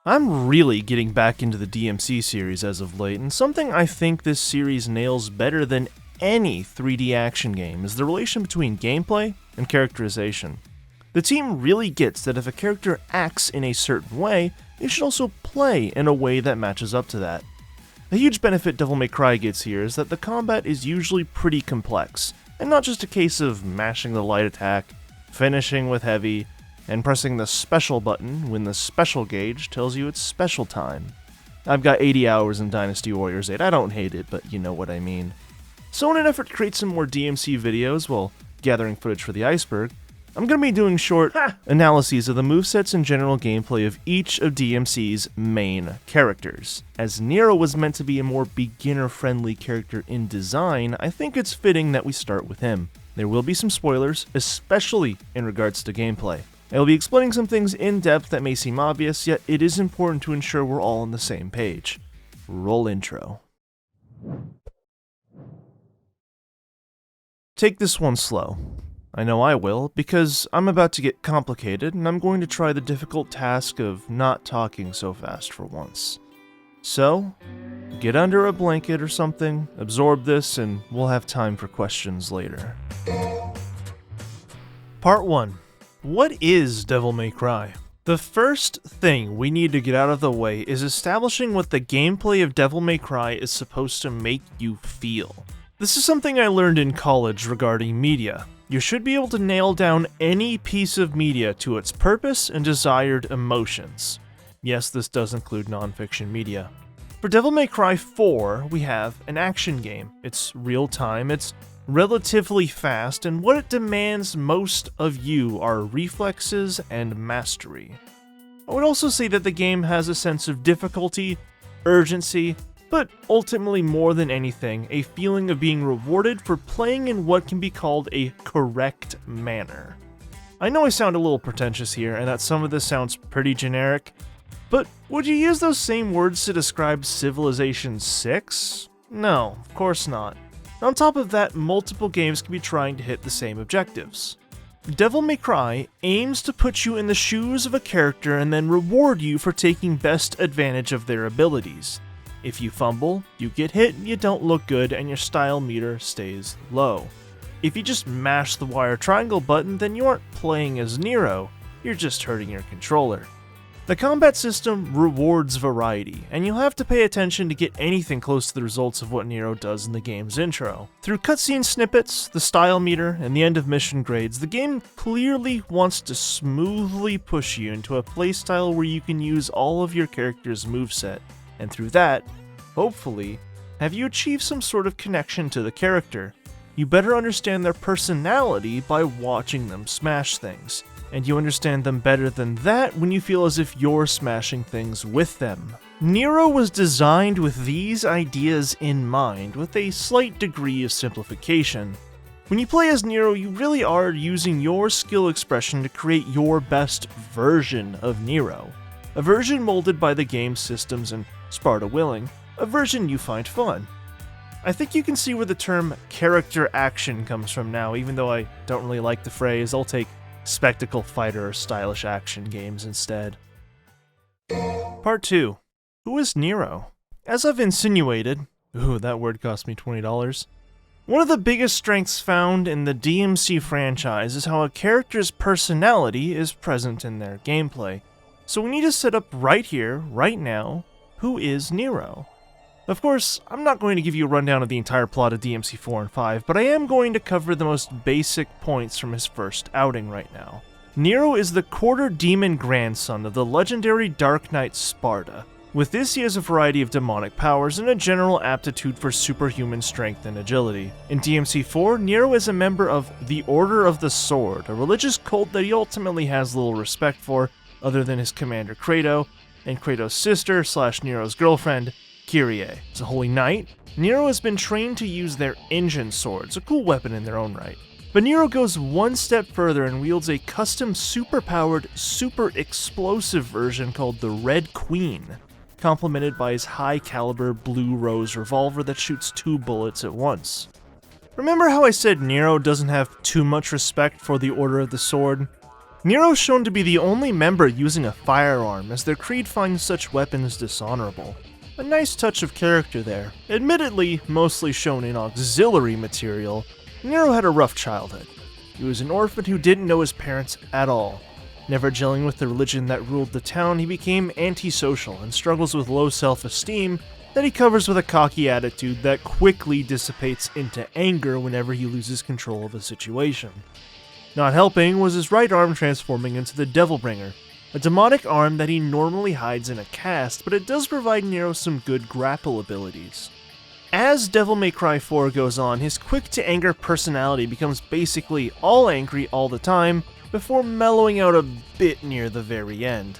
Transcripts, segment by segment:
I'm really getting back into the DMC series as of late, and something I think this series nails better than any 3D action game is the relation between gameplay and characterization. The team really gets that if a character acts in a certain way, they should also play in a way that matches up to that. A huge benefit Devil May Cry gets here is that the combat is usually pretty complex, and not just a case of mashing the light attack, finishing with heavy, and pressing the special button when the special gauge tells you it's special time. I've got 80 hours in Dynasty Warriors 8, I don't hate it, but you know what I mean. So in an effort to create some more DMC videos while gathering footage for the iceberg, I'm going to be doing short analyses of the movesets and general gameplay of each of DMC's main characters. As Nero was meant to be a more beginner-friendly character in design, I think it's fitting that we start with him. There will be some spoilers, especially in regards to gameplay. I will be explaining some things in depth that may seem obvious, yet it is important to ensure we're all on the same page. Roll intro. Take this one slow. I know I will, because I'm about to get complicated and I'm going to try the difficult task of not talking so fast for once. So, get under a blanket or something, absorb this, and we'll have time for questions later. Part 1. What is Devil May Cry? The first thing we need to get out of the way is establishing what the gameplay of Devil May Cry is supposed to make you feel. This is something I learned in college regarding media. You should be able to nail down any piece of media to its purpose and desired emotions. Yes, this does include non-fiction media. For Devil May Cry 4, we have an action game. It's real-time, it's relatively fast, and what it demands most of you are reflexes and mastery. I would also say that the game has a sense of difficulty, urgency, but ultimately more than anything, a feeling of being rewarded for playing in what can be called a correct manner. I know I sound a little pretentious here, and that some of this sounds pretty generic, but would you use those same words to describe Civilization 6? No, of course not. On top of that, multiple games can be trying to hit the same objectives. Devil May Cry aims to put you in the shoes of a character and then reward you for taking best advantage of their abilities. If you fumble, you get hit, you don't look good, and your style meter stays low. If you just mash the wire triangle button, then you aren't playing as Nero, you're just hurting your controller. The combat system rewards variety, and you'll have to pay attention to get anything close to the results of what Nero does in the game's intro. Through cutscene snippets, the style meter, and the end of mission grades, the game clearly wants to smoothly push you into a playstyle where you can use all of your character's moveset, and through that, hopefully, have you achieved some sort of connection to the character. You better understand their personality by watching them smash things. And you understand them better than that when you feel as if you're smashing things with them. Nero was designed with these ideas in mind, with a slight degree of simplification. When you play as Nero, you really are using your skill expression to create your best version of Nero. A version molded by the game's systems and Sparta willing, a version you find fun. I think you can see where the term character action comes from now, even though I don't really like the phrase. I'll take spectacle fighter or stylish action games instead. Part 2. Who is Nero? As I've insinuated, that word cost me $20, one of the biggest strengths found in the DMC franchise is how a character's personality is present in their gameplay. So we need to set up right here, right now, who is Nero? Of course, I'm not going to give you a rundown of the entire plot of DMC 4 and 5, but I am going to cover the most basic points from his first outing right now. Nero is the quarter-demon grandson of the legendary Dark Knight Sparta. With this, he has a variety of demonic powers and a general aptitude for superhuman strength and agility. In DMC 4, Nero is a member of the Order of the Sword, a religious cult that he ultimately has little respect for, other than his commander Kratos, and Kratos' sister / Nero's girlfriend, Kyrie. As a holy knight, Nero has been trained to use their engine swords, a cool weapon in their own right. But Nero goes one step further and wields a custom super-powered, super-explosive version called the Red Queen, complemented by his high-caliber Blue Rose revolver that shoots 2 bullets at once. Remember how I said Nero doesn't have too much respect for the Order of the Sword? Nero's shown to be the only member using a firearm, as their creed finds such weapons dishonorable. A nice touch of character there. Admittedly, mostly shown in auxiliary material, Nero had a rough childhood. He was an orphan who didn't know his parents at all. Never gelling with the religion that ruled the town, he became antisocial and struggles with low self-esteem that he covers with a cocky attitude that quickly dissipates into anger whenever he loses control of a situation. Not helping was his right arm transforming into the Devilbringer, a demonic arm that he normally hides in a cast, but it does provide Nero some good grapple abilities. As Devil May Cry 4 goes on, his quick-to-anger personality becomes basically all angry all the time, before mellowing out a bit near the very end.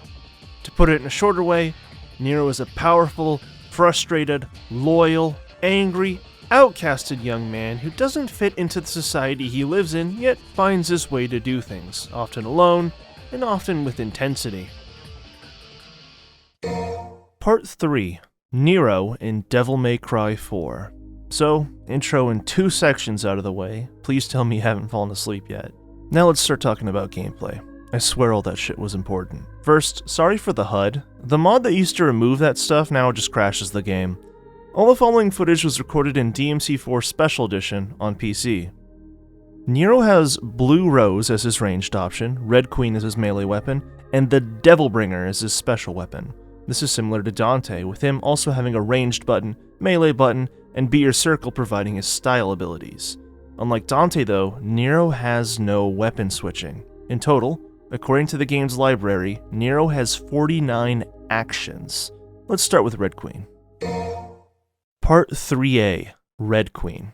To put it in a shorter way, Nero is a powerful, frustrated, loyal, angry, outcasted young man who doesn't fit into the society he lives in, yet finds his way to do things, often alone, and often with intensity. Part 3. Nero in Devil May Cry 4. So, intro in 2 sections out of the way. Please tell me you haven't fallen asleep yet. Now let's start talking about gameplay. I swear all that shit was important. First, sorry for the HUD. The mod that used to remove that stuff now just crashes the game. All the following footage was recorded in DMC4 Special Edition on PC. Nero has Blue Rose as his ranged option, Red Queen as his melee weapon, and the Devilbringer as his special weapon. This is similar to Dante, with him also having a ranged button, melee button, and Be Your Circle providing his style abilities. Unlike Dante though, Nero has no weapon switching. In total, according to the game's library, Nero has 49 actions. Let's start with Red Queen. Part 3A, Red Queen.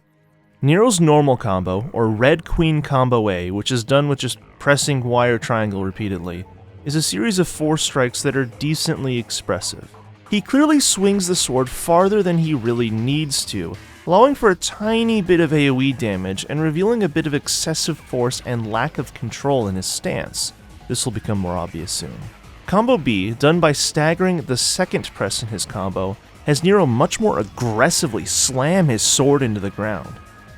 Nero's normal combo, or Red Queen Combo A, which is done with just pressing Y or triangle repeatedly, is a series of 4 strikes that are decently expressive. He clearly swings the sword farther than he really needs to, allowing for a tiny bit of AoE damage and revealing a bit of excessive force and lack of control in his stance. This will become more obvious soon. Combo B, done by staggering the second press in his combo, has Nero much more aggressively slam his sword into the ground.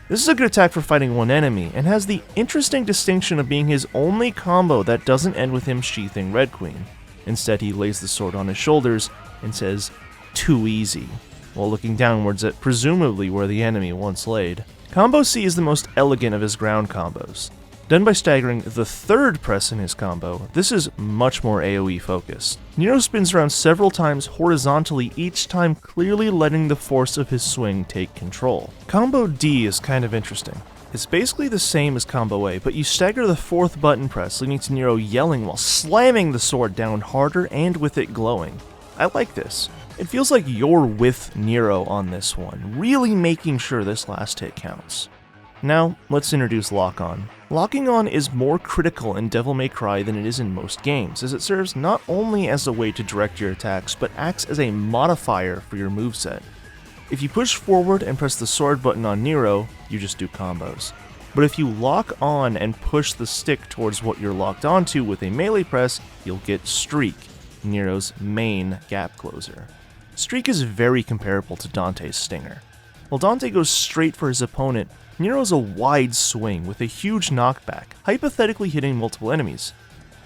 This is a good attack for fighting one enemy, and has the interesting distinction of being his only combo that doesn't end with him sheathing Red Queen. Instead, he lays the sword on his shoulders and says, "Too easy," while looking downwards at presumably where the enemy once laid. Combo C is the most elegant of his ground combos. Done by staggering the third press in his combo, this is much more AoE focused. Nero spins around several times horizontally, each time clearly letting the force of his swing take control. Combo D is kind of interesting. It's basically the same as Combo A, but you stagger the 4th button press, leading to Nero yelling while slamming the sword down harder and with it glowing. I like this. It feels like you're with Nero on this one, really making sure this last hit counts. Now, let's introduce Lock-On. Locking on is more critical in Devil May Cry than it is in most games, as it serves not only as a way to direct your attacks, but acts as a modifier for your moveset. If you push forward and press the sword button on Nero, you just do combos. But if you lock on and push the stick towards what you're locked onto with a melee press, you'll get Streak, Nero's main gap closer. Streak is very comparable to Dante's Stinger. While Dante goes straight for his opponent, Nero's a wide swing with a huge knockback, hypothetically hitting multiple enemies.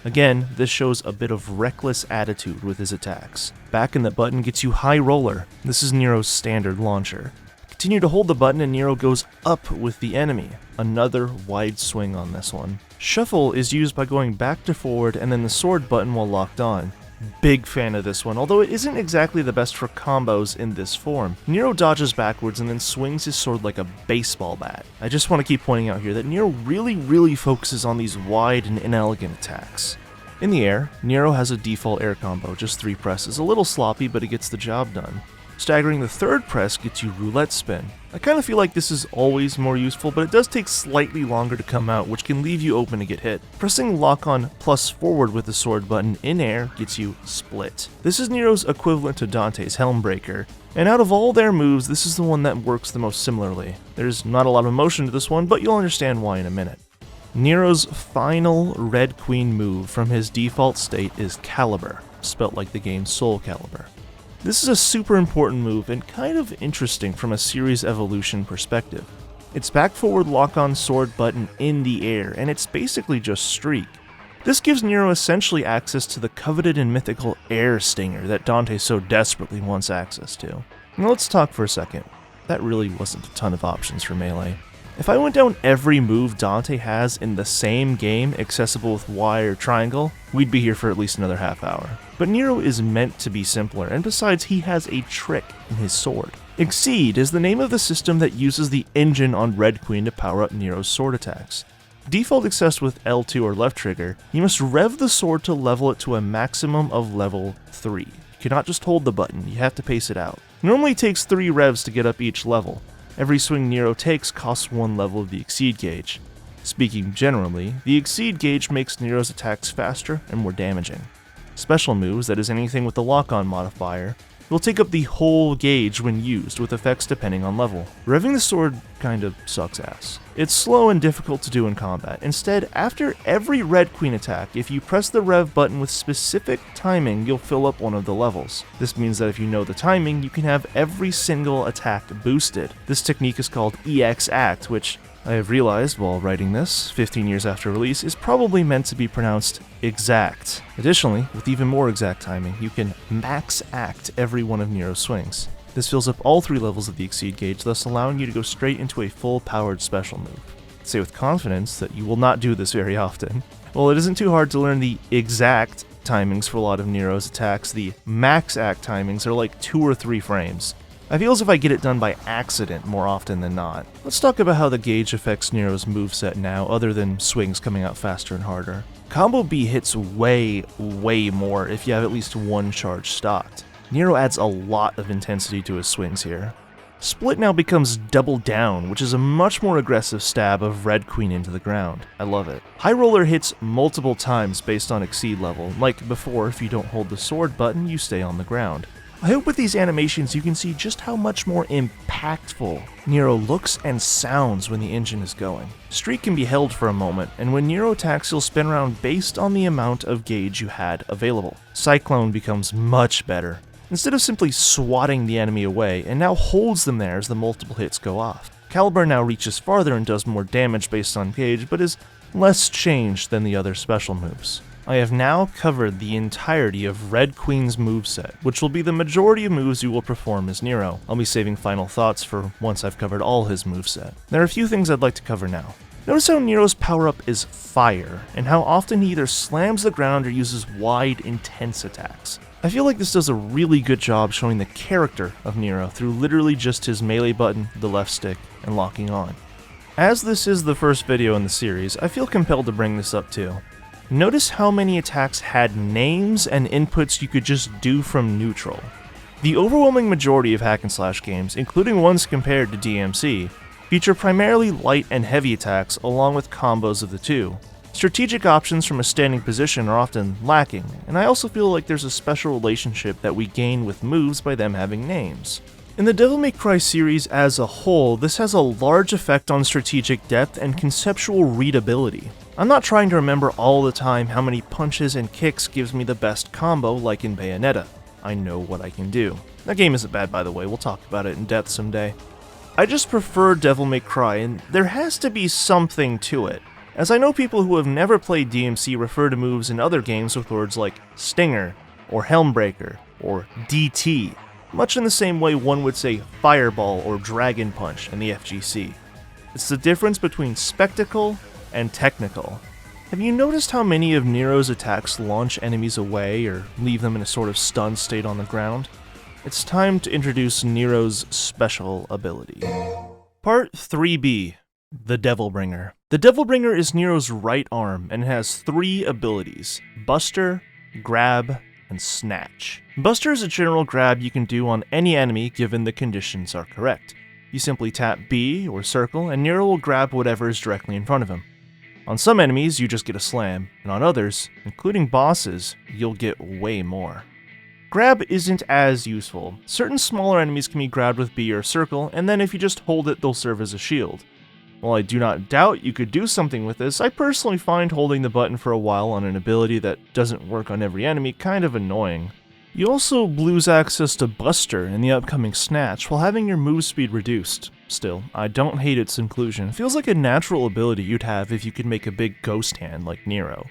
Again, this shows a bit of reckless attitude with his attacks. Back in the button gets you High Roller. This is Nero's standard launcher. Continue to hold the button and Nero goes up with the enemy. Another wide swing on this one. Shuffle is used by going back to forward and then the sword button while locked on. Big fan of this one, although it isn't exactly the best for combos in this form. Nero dodges backwards and then swings his sword like a baseball bat. I just want to keep pointing out here that Nero really focuses on these wide and inelegant attacks. In the air, Nero has a default air combo, just 3 presses, a little sloppy but it gets the job done. Staggering the 3rd press gets you Roulette Spin. I kind of feel like this is always more useful, but it does take slightly longer to come out, which can leave you open to get hit. Pressing Lock-On plus forward with the sword button in air gets you Split. This is Nero's equivalent to Dante's Helmbreaker, and out of all their moves, this is the one that works the most similarly. There's not a lot of motion to this one, but you'll understand why in a minute. Nero's final Red Queen move from his default state is Caliber, spelt like the game's Soul Calibur. This is a super important move and kind of interesting from a series evolution perspective. It's back forward lock-on sword button in the air, and it's basically just Streak. This gives Nero essentially access to the coveted and mythical air stinger that Dante so desperately wants access to. Now let's talk for a second. That really wasn't a ton of options for melee. If I went down every move Dante has in the same game accessible with Y or triangle, we'd be here for at least another half hour. But Nero is meant to be simpler, and besides, he has a trick in his sword. Exceed is the name of the system that uses the engine on Red Queen to power up Nero's sword attacks. Default accessed with L2 or left trigger, you must rev the sword to level it to a maximum of level 3. You cannot just hold the button, you have to pace it out. It normally takes 3 revs to get up each level. Every swing Nero takes costs 1 level of the Exceed gauge. Speaking generally, the Exceed gauge makes Nero's attacks faster and more damaging. Special moves, that is anything with the lock-on modifier, will take up the whole gauge when used, with effects depending on level. Revving the sword kinda sucks ass. It's slow and difficult to do in combat. Instead, after every Red Queen attack, if you press the rev button with specific timing, you'll fill up one of the levels. This means that if you know the timing, you can have every single attack boosted. This technique is called EX Act, which I have realized while writing this, 15 years after release, is probably meant to be pronounced exact. Additionally, with even more exact timing, you can max act every one of Nero's swings. This fills up all 3 levels of the Exceed gauge, thus allowing you to go straight into a full-powered special move. Say with confidence that you will not do this very often. While it isn't too hard to learn the exact timings for a lot of Nero's attacks, the max act timings are like 2 or 3 frames. I feel as if I get it done by accident more often than not. Let's talk about how the gauge affects Nero's moveset now, other than swings coming out faster and harder. Combo B hits way more if you have at least 1 charge stocked. Nero adds a lot of intensity to his swings here. Split now becomes double down, which is a much more aggressive stab of Red Queen into the ground. I love it. High Roller hits multiple times based on Exceed level. Like before, if you don't hold the sword button, you stay on the ground. I hope with these animations you can see just how much more impactful Nero looks and sounds when the engine is going. Streak can be held for a moment, and when Nero attacks you'll spin around based on the amount of gauge you had available. Cyclone becomes much better. Instead of simply swatting the enemy away, it now holds them there as the multiple hits go off. Caliber now reaches farther and does more damage based on gauge, but is less changed than the other special moves. I have now covered the entirety of Red Queen's moveset, which will be the majority of moves you will perform as Nero. I'll be saving final thoughts for once I've covered all his moveset. There are a few things I'd like to cover now. Notice how Nero's power-up is fire, and how often he either slams the ground or uses wide, intense attacks. I feel like this does a really good job showing the character of Nero through literally just his melee button, the left stick, and locking on. As this is the first video in the series, I feel compelled to bring this up too. Notice how many attacks had names and inputs you could just do from neutral. The overwhelming majority of hack and slash games, including ones compared to DMC, feature primarily light and heavy attacks along with combos of the two. Strategic options from a standing position are often lacking, and I also feel like there's a special relationship that we gain with moves by them having names. In the Devil May Cry series as a whole, this has a large effect on strategic depth and conceptual readability. I'm not trying to remember all the time how many punches and kicks gives me the best combo like in Bayonetta. I know what I can do. That game isn't bad, by the way, we'll talk about it in depth someday. I just prefer Devil May Cry, and there has to be something to it, as I know people who have never played DMC refer to moves in other games with words like Stinger, or Helmbreaker, or DT, much in the same way one would say Fireball or Dragon Punch in the FGC. It's the difference between spectacle and technical. Have you noticed how many of Nero's attacks launch enemies away or leave them in a sort of stunned state on the ground? It's time to introduce Nero's special ability. Part 3B, the Devilbringer. The Devilbringer is Nero's right arm and has 3 abilities: Buster, Grab, and Snatch. Buster is a general grab you can do on any enemy given the conditions are correct. You simply tap B or circle and Nero will grab whatever is directly in front of him. On some enemies, you just get a slam, and on others, including bosses, you'll get way more. Grab isn't as useful. Certain smaller enemies can be grabbed with B or circle, and then if you just hold it, they'll serve as a shield. While I do not doubt you could do something with this, I personally find holding the button for a while on an ability that doesn't work on every enemy kind of annoying. You also lose access to Buster in the upcoming Snatch while having your move speed reduced. Still, I don't hate its inclusion. It feels like a natural ability you'd have if you could make a big ghost hand like Nero.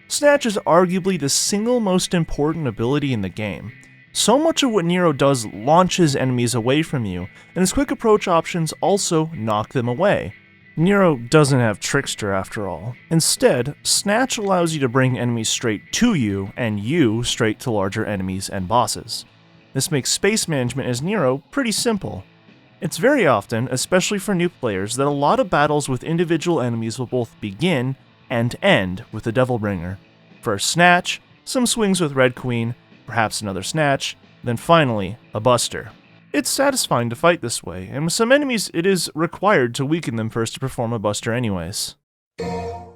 Snatch is arguably the single most important ability in the game. So much of what Nero does launches enemies away from you, and his quick approach options also knock them away. Nero doesn't have Trickster after all. Instead, Snatch allows you to bring enemies straight to you, and you straight to larger enemies and bosses. This makes space management as Nero pretty simple. It's very often, especially for new players, that a lot of battles with individual enemies will both begin and end with the Devilbringer. First Snatch, some swings with Red Queen, perhaps another Snatch, then finally a Buster. It's satisfying to fight this way, and with some enemies it is required to weaken them first to perform a Buster anyways.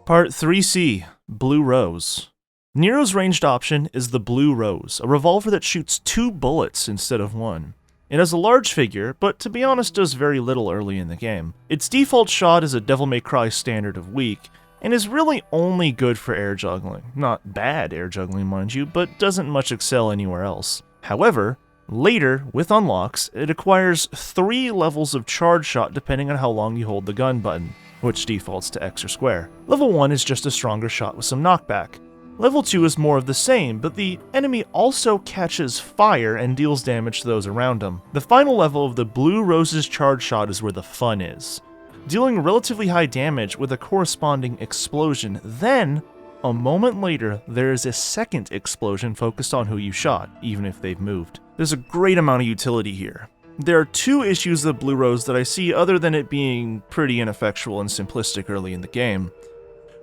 Part 3C, Blue Rose. Nero's ranged option is the Blue Rose, a revolver that shoots 2 bullets instead of 1. It has a large figure, but to be honest does very little early in the game. Its default shot is a Devil May Cry standard of weak, and is really only good for air juggling. Not bad air juggling, mind you, but doesn't much excel anywhere else. However, later, with unlocks, it acquires 3 levels of charge shot depending on how long you hold the gun button, which defaults to X or square. Level 1 is just a stronger shot with some knockback. Level 2 is more of the same, but the enemy also catches fire and deals damage to those around him. The final level of the Blue Rose's charge shot is where the fun is, dealing relatively high damage with a corresponding explosion. Then, a moment later, there is a second explosion focused on who you shot, even if they've moved. There's a great amount of utility here. There are 2 issues of Blue Rose that I see other than it being pretty ineffectual and simplistic early in the game.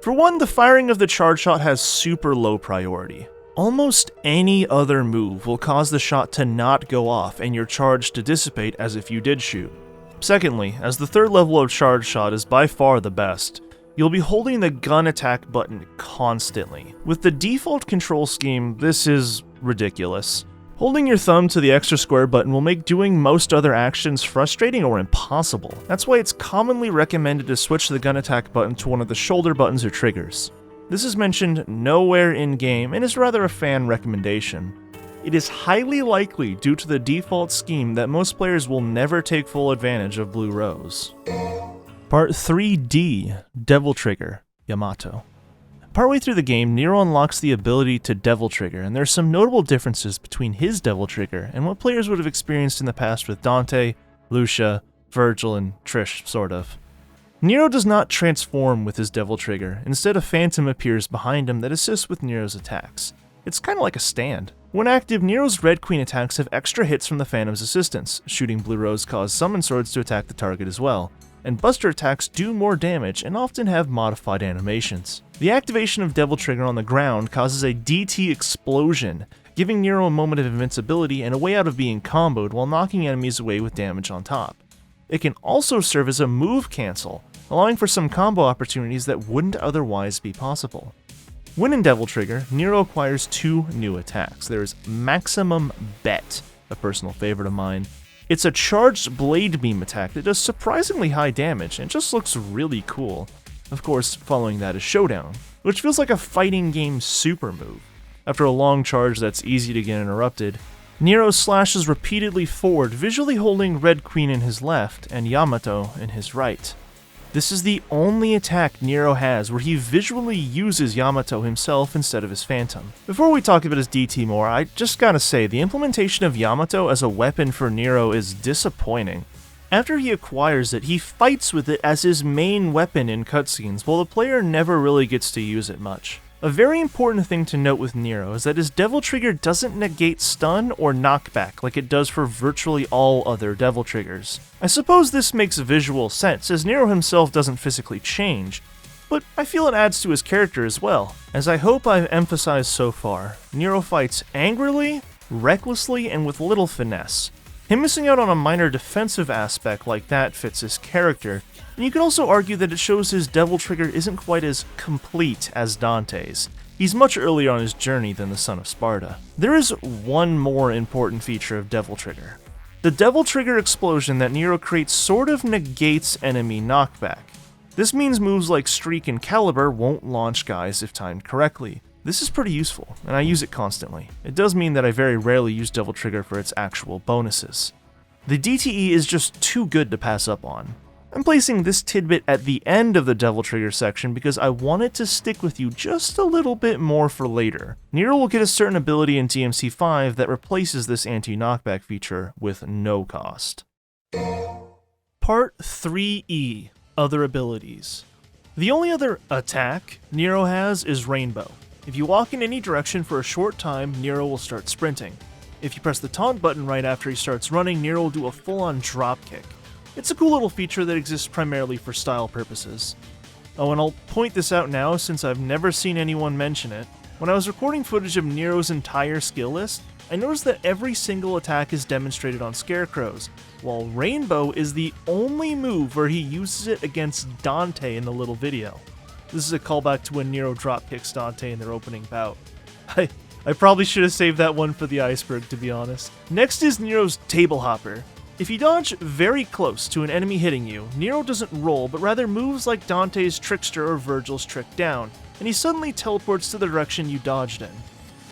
For one, the firing of the charge shot has super low priority. Almost any other move will cause the shot to not go off and your charge to dissipate as if you did shoot. Secondly, as the 3rd level of charge shot is by far the best, you'll be holding the gun attack button constantly. With the default control scheme, this is ridiculous. Holding your thumb to the extra square button will make doing most other actions frustrating or impossible. That's why it's commonly recommended to switch the gun attack button to one of the shoulder buttons or triggers. This is mentioned nowhere in-game and is rather a fan recommendation. It is highly likely due to the default scheme that most players will never take full advantage of Blue Rose. Part 3D, Devil Trigger, Yamato. Partway through the game, Nero unlocks the ability to Devil Trigger, and there are some notable differences between his Devil Trigger and what players would have experienced in the past with Dante, Lucia, Virgil, and Trish, sort of. Nero does not transform with his Devil Trigger. Instead, a phantom appears behind him that assists with Nero's attacks. It's kinda like a stand. When active, Nero's Red Queen attacks have extra hits from the Phantom's assistance. Shooting Blue Rose cause summon swords to attack the target as well, and Buster attacks do more damage and often have modified animations. The activation of Devil Trigger on the ground causes a DT explosion, giving Nero a moment of invincibility and a way out of being comboed while knocking enemies away with damage on top. It can also serve as a move cancel, allowing for some combo opportunities that wouldn't otherwise be possible. When in Devil Trigger, Nero acquires 2 new attacks. There is Maximum Bet, a personal favorite of mine. It's a charged blade beam attack that does surprisingly high damage and just looks really cool. Of course, following that is Showdown, which feels like a fighting game super move. After a long charge that's easy to get interrupted, Nero slashes repeatedly forward, visually holding Red Queen in his left and Yamato in his right. This is the only attack Nero has where he visually uses Yamato himself instead of his Phantom. Before we talk about his DT more, I just gotta say, the implementation of Yamato as a weapon for Nero is disappointing. After he acquires it, he fights with it as his main weapon in cutscenes, while the player never really gets to use it much. A very important thing to note with Nero is that his Devil Trigger doesn't negate stun or knockback like it does for virtually all other Devil Triggers. I suppose this makes visual sense, as Nero himself doesn't physically change, but I feel it adds to his character as well. As I hope I've emphasized so far, Nero fights angrily, recklessly, and with little finesse. Him missing out on a minor defensive aspect like that fits his character, and you could also argue that it shows his Devil Trigger isn't quite as complete as Dante's. He's much earlier on his journey than the Son of Sparta. There is one more important feature of Devil Trigger. The Devil Trigger explosion that Nero creates sort of negates enemy knockback. This means moves like Streak and Caliber won't launch guys if timed correctly. This is pretty useful, and I use it constantly. It does mean that I very rarely use Devil Trigger for its actual bonuses. The DTE is just too good to pass up on. I'm placing this tidbit at the end of the Devil Trigger section because I want it to stick with you just a little bit more for later. Nero will get a certain ability in DMC5 that replaces this anti-knockback feature with no cost. Part 3E, Other Abilities. The only other attack Nero has is Rainbow. If you walk in any direction for a short time, Nero will start sprinting. If you press the taunt button right after he starts running, Nero will do a full-on drop kick. It's a cool little feature that exists primarily for style purposes. Oh, and I'll point this out now since I've never seen anyone mention it. When I was recording footage of Nero's entire skill list, I noticed that every single attack is demonstrated on scarecrows, while Rainbow is the only move where he uses it against Dante in the little video. This is a callback to when Nero dropkicks Dante in their opening bout. I probably should have saved that one for the iceberg, to be honest. Next is Nero's Table Hopper. If you dodge very close to an enemy hitting you, Nero doesn't roll, but rather moves like Dante's Trickster or Virgil's Trick Down, and he suddenly teleports to the direction you dodged in.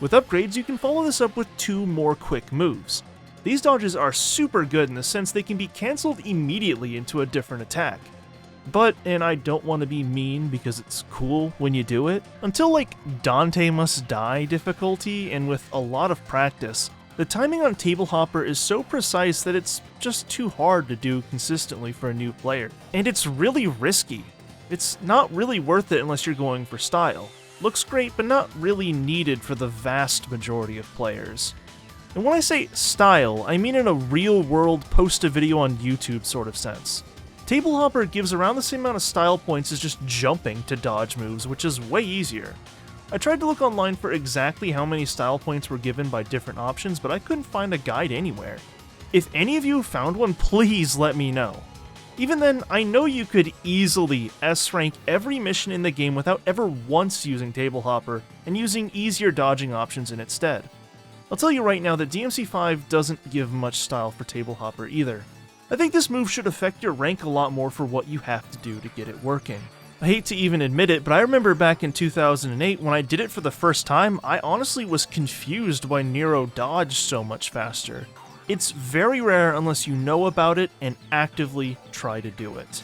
With upgrades, you can follow this up with 2 more quick moves. These dodges are super good in the sense they can be cancelled immediately into a different attack. But, and I don't want to be mean because it's cool when you do it, until like Dante Must Die difficulty and with a lot of practice, the timing on Table Hopper is so precise that it's just too hard to do consistently for a new player. And it's really risky. It's not really worth it unless you're going for style. Looks great, but not really needed for the vast majority of players. And when I say style, I mean in a real-world post-a-video on YouTube sort of sense. Table Hopper gives around the same amount of style points as just jumping to dodge moves, which is way easier. I tried to look online for exactly how many style points were given by different options, but I couldn't find a guide anywhere. If any of you found one, please let me know. Even then, I know you could easily S-rank every mission in the game without ever once using Table Hopper and using easier dodging options in its stead. I'll tell you right now that DMC5 doesn't give much style for Table Hopper either. I think this move should affect your rank a lot more for what you have to do to get it working. I hate to even admit it, but I remember back in 2008 when I did it for the first time, I honestly was confused why Nero dodged so much faster. It's very rare unless you know about it and actively try to do it.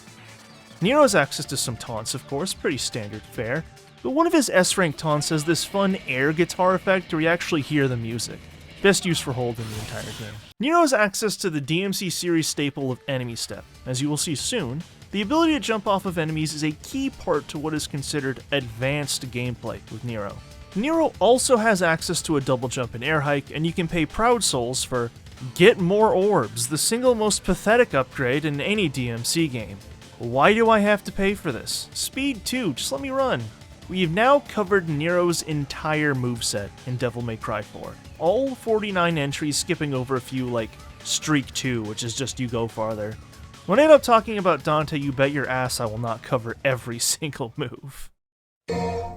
Nero has access to some taunts, of course, pretty standard fare, but one of his S-rank taunts has this fun air guitar effect where you actually hear the music. Best use for hold in the entire game. Nero has access to the DMC series staple of Enemy Step. As you will see soon, the ability to jump off of enemies is a key part to what is considered advanced gameplay with Nero. Nero also has access to a double jump and air hike, and you can pay Proud Souls for Get More Orbs, the single most pathetic upgrade in any DMC game. Why do I have to pay for this? Speed 2, just let me run. We've now covered Nero's entire moveset in Devil May Cry 4. All 49 entries, skipping over a few like Streak 2, which is just you go farther. When I end up talking about Dante, you bet your ass I will not cover every single move.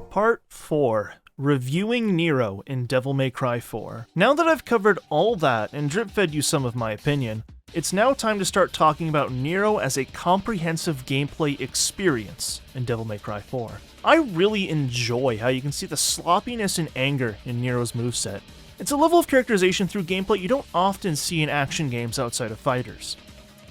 Part 4. Reviewing Nero in Devil May Cry 4. Now that I've covered all that and drip-fed you some of my opinion, it's now time to start talking about Nero as a comprehensive gameplay experience in Devil May Cry 4. I really enjoy how you can see the sloppiness and anger in Nero's moveset. It's a level of characterization through gameplay you don't often see in action games outside of fighters.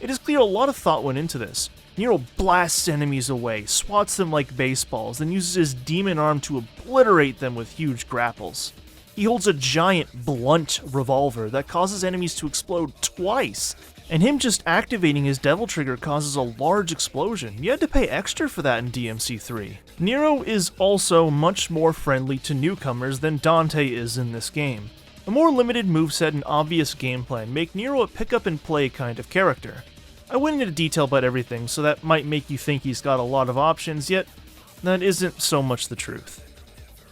It is clear a lot of thought went into this. Nero blasts enemies away, swats them like baseballs, then uses his demon arm to obliterate them with huge grapples. He holds a giant, blunt revolver that causes enemies to explode twice, and him just activating his Devil Trigger causes a large explosion. You had to pay extra for that in DMC3. Nero is also much more friendly to newcomers than Dante is in this game. A more limited moveset and obvious game plan make Nero a pick-up-and-play kind of character. I went into detail about everything, so that might make you think he's got a lot of options, yet that isn't so much the truth.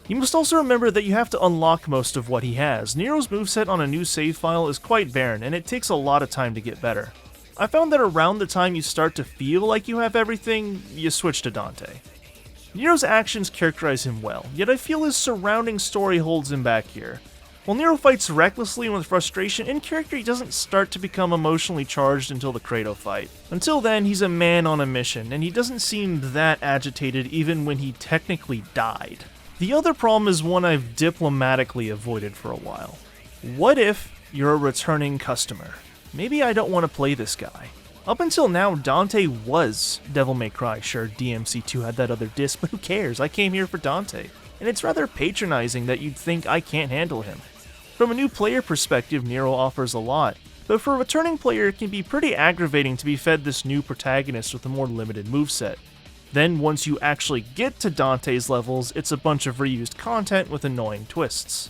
You must also remember that you have to unlock most of what he has. Nero's moveset on a new save file is quite barren, and it takes a lot of time to get better. I found that around the time you start to feel like you have everything, you switch to Dante. Nero's actions characterize him well, yet I feel his surrounding story holds him back here. While Nero fights recklessly and with frustration, in character he doesn't start to become emotionally charged until the Kratos fight. Until then, he's a man on a mission, and he doesn't seem that agitated even when he technically died. The other problem is one I've diplomatically avoided for a while. What if you're a returning customer? Maybe I don't want to play this guy. Up until now, Dante was Devil May Cry. Sure, DMC2 had that other disc, but who cares? I came here for Dante. And it's rather patronizing that you'd think I can't handle him. From a new player perspective, Nero offers a lot, but for a returning player it can be pretty aggravating to be fed this new protagonist with a more limited moveset. Then once you actually get to Dante's levels, it's a bunch of reused content with annoying twists.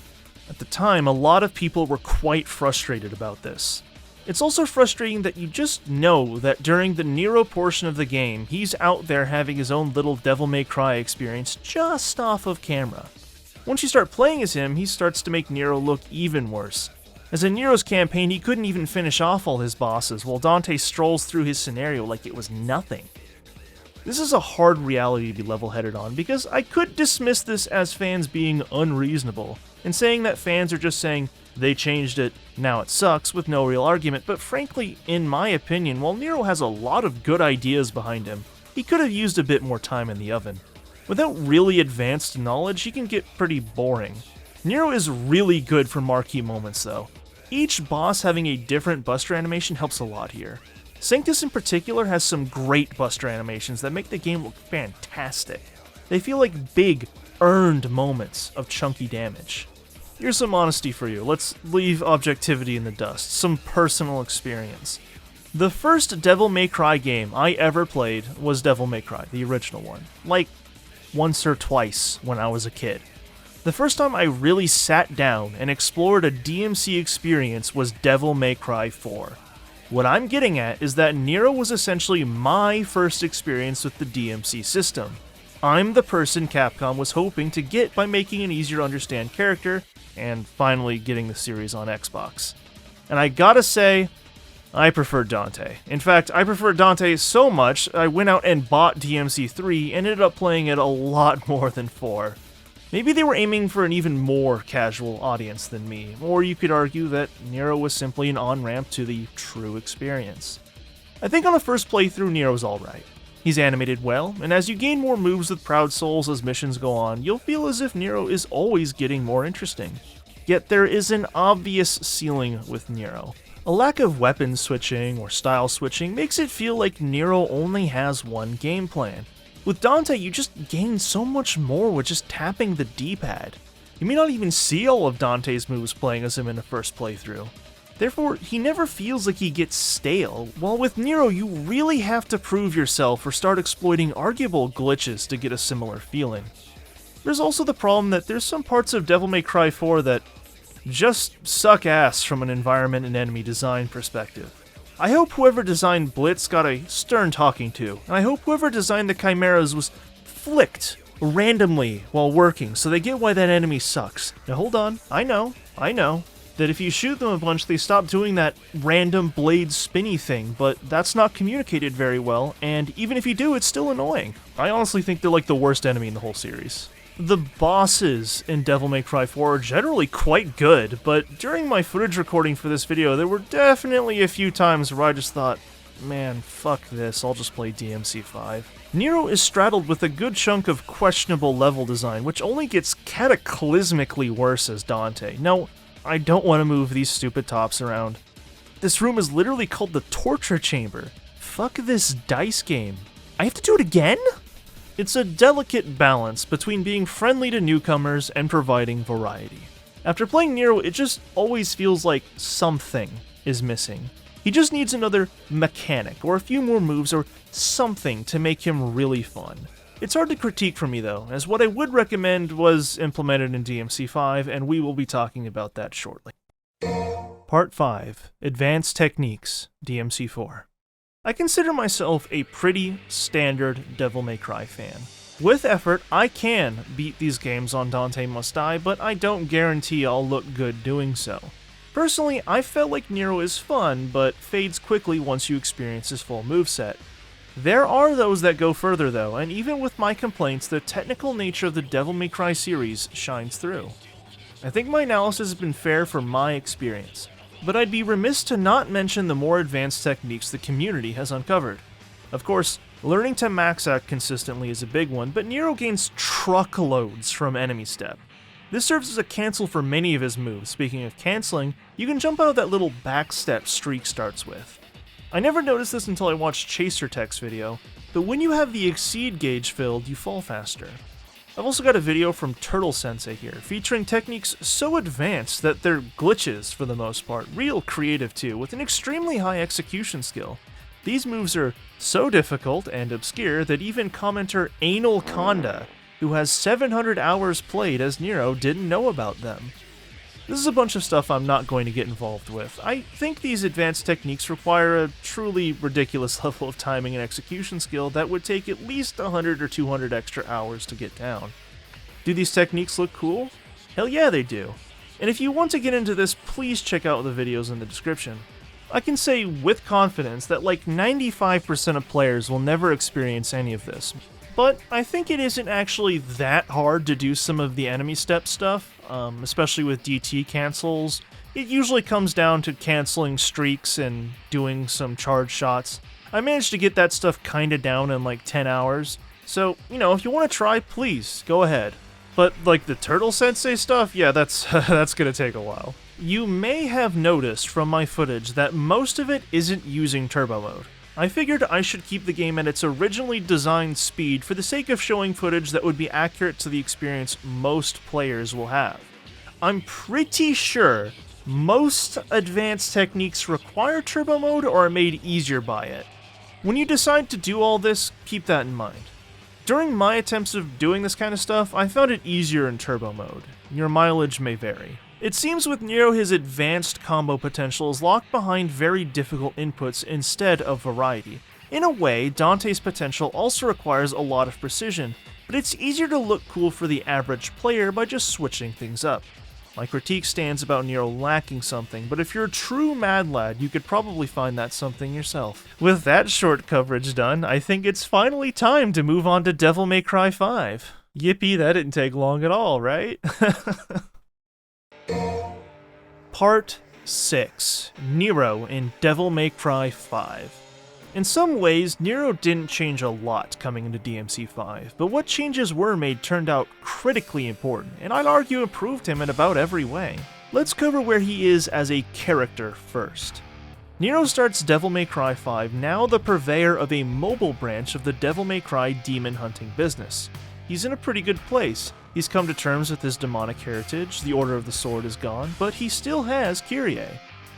At the time, a lot of people were quite frustrated about this. It's also frustrating that you just know that during the Nero portion of the game, he's out there having his own little Devil May Cry experience just off of camera. Once you start playing as him, he starts to make Nero look even worse. As in Nero's campaign, he couldn't even finish off all his bosses, while Dante strolls through his scenario like it was nothing. This is a hard reality to be level-headed on, because I could dismiss this as fans being unreasonable, and saying that fans are just saying, they changed it, now it sucks, with no real argument, but frankly, in my opinion, while Nero has a lot of good ideas behind him, he could have used a bit more time in the oven. Without really advanced knowledge, he can get pretty boring. Nero is really good for marquee moments though. Each boss having a different buster animation helps a lot here. Sanctus in particular has some great buster animations that make the game look fantastic. They feel like big, earned moments of chunky damage. Here's some honesty for you. Let's leave objectivity in the dust. Some personal experience. The first Devil May Cry game I ever played was Devil May Cry, the original one. Like, once or twice when I was a kid. The first time I really sat down and explored a DMC experience was Devil May Cry 4. What I'm getting at is that Nero was essentially my first experience with the DMC system. I'm the person Capcom was hoping to get by making an easier to understand character, and finally getting the series on Xbox. And I gotta say, I prefer Dante. In fact, I prefer Dante so much, I went out and bought DMC 3 and ended up playing it a lot more than 4. Maybe they were aiming for an even more casual audience than me, or you could argue that Nero was simply an on-ramp to the true experience. I think on a first playthrough, Nero's alright. He's animated well, and as you gain more moves with Proud Souls as missions go on, you'll feel as if Nero is always getting more interesting. Yet there is an obvious ceiling with Nero. A lack of weapon switching or style switching makes it feel like Nero only has one game plan. With Dante, you just gain so much more with just tapping the D-pad. You may not even see all of Dante's moves playing as him in a first playthrough. Therefore, he never feels like he gets stale, while with Nero you really have to prove yourself or start exploiting arguable glitches to get a similar feeling. There's also the problem that there's some parts of Devil May Cry 4 that just suck ass from an environment and enemy design perspective. I hope whoever designed Blitz got a stern talking to, and I hope whoever designed the Chimeras was flicked randomly while working so they get why that enemy sucks. Now hold on, I know, that if you shoot them a bunch they stop doing that random blade spinny thing, but that's not communicated very well, and even if you do, it's still annoying. I honestly think they're like the worst enemy in the whole series. The bosses in Devil May Cry 4 are generally quite good, but during my footage recording for this video, there were definitely a few times where I just thought, man, fuck this, I'll just play DMC 5. Nero is straddled with a good chunk of questionable level design, which only gets cataclysmically worse as Dante. No, I don't want to move these stupid tops around. This room is literally called the Torture Chamber. Fuck this dice game. I have to do it again? It's a delicate balance between being friendly to newcomers and providing variety. After playing Nero, it just always feels like something is missing. He just needs another mechanic, or a few more moves, or something to make him really fun. It's hard to critique for me though, as what I would recommend was implemented in DMC 5, and we will be talking about that shortly. Part 5. Advanced Techniques, DMC 4. I consider myself a pretty standard Devil May Cry fan. With effort, I can beat these games on Dante Must Die, but I don't guarantee I'll look good doing so. Personally, I felt like Nero is fun, but fades quickly once you experience his full moveset. There are those that go further though, and even with my complaints, the technical nature of the Devil May Cry series shines through. I think my analysis has been fair for my experience, but I'd be remiss to not mention the more advanced techniques the community has uncovered. Of course, learning to max out consistently is a big one, but Nero gains truckloads from enemy step. This serves as a cancel for many of his moves. Speaking of canceling, you can jump out of that little backstep Streak starts with. I never noticed this until I watched Chaser Tech's video, but when you have the exceed gauge filled, you fall faster. I've also got a video from Turtle Sensei here, featuring techniques so advanced that they're glitches for the most part, real creative too, with an extremely high execution skill. These moves are so difficult and obscure that even commenter Anal Conda, who has 700 hours played as Nero, didn't know about them. This is a bunch of stuff I'm not going to get involved with. I think these advanced techniques require a truly ridiculous level of timing and execution skill that would take at least 100 or 200 extra hours to get down. Do these techniques look cool? Hell yeah, they do. And if you want to get into this, please check out the videos in the description. I can say with confidence that like 95% of players will never experience any of this, but I think it isn't actually that hard to do some of the enemy step stuff, especially with DT cancels. It usually comes down to canceling streaks and doing some charge shots. I managed to get that stuff kinda down in like 10 hours, so, if you want to try, please, go ahead. But like the Turtle Sensei stuff, yeah, that's gonna take a while. You may have noticed from my footage that most of it isn't using turbo mode. I figured I should keep the game at its originally designed speed for the sake of showing footage that would be accurate to the experience most players will have. I'm pretty sure most advanced techniques require turbo mode or are made easier by it. When you decide to do all this, keep that in mind. During my attempts of doing this kind of stuff, I found it easier in turbo mode. Your mileage may vary. It seems with Nero his advanced combo potential is locked behind very difficult inputs instead of variety. In a way, Dante's potential also requires a lot of precision, but it's easier to look cool for the average player by just switching things up. My critique stands about Nero lacking something, but if you're a true mad lad, you could probably find that something yourself. With that short coverage done, I think it's finally time to move on to Devil May Cry 5. Yippee, that didn't take long at all, right? Part 6. Nero in Devil May Cry 5. In some ways, Nero didn't change a lot coming into DMC5, but what changes were made turned out critically important, and I'd argue improved him in about every way. Let's cover where he is as a character first. Nero starts Devil May Cry 5 now the purveyor of a mobile branch of the Devil May Cry demon hunting business. He's in a pretty good place. He's come to terms with his demonic heritage, the Order of the Sword is gone, but he still has Kyrie.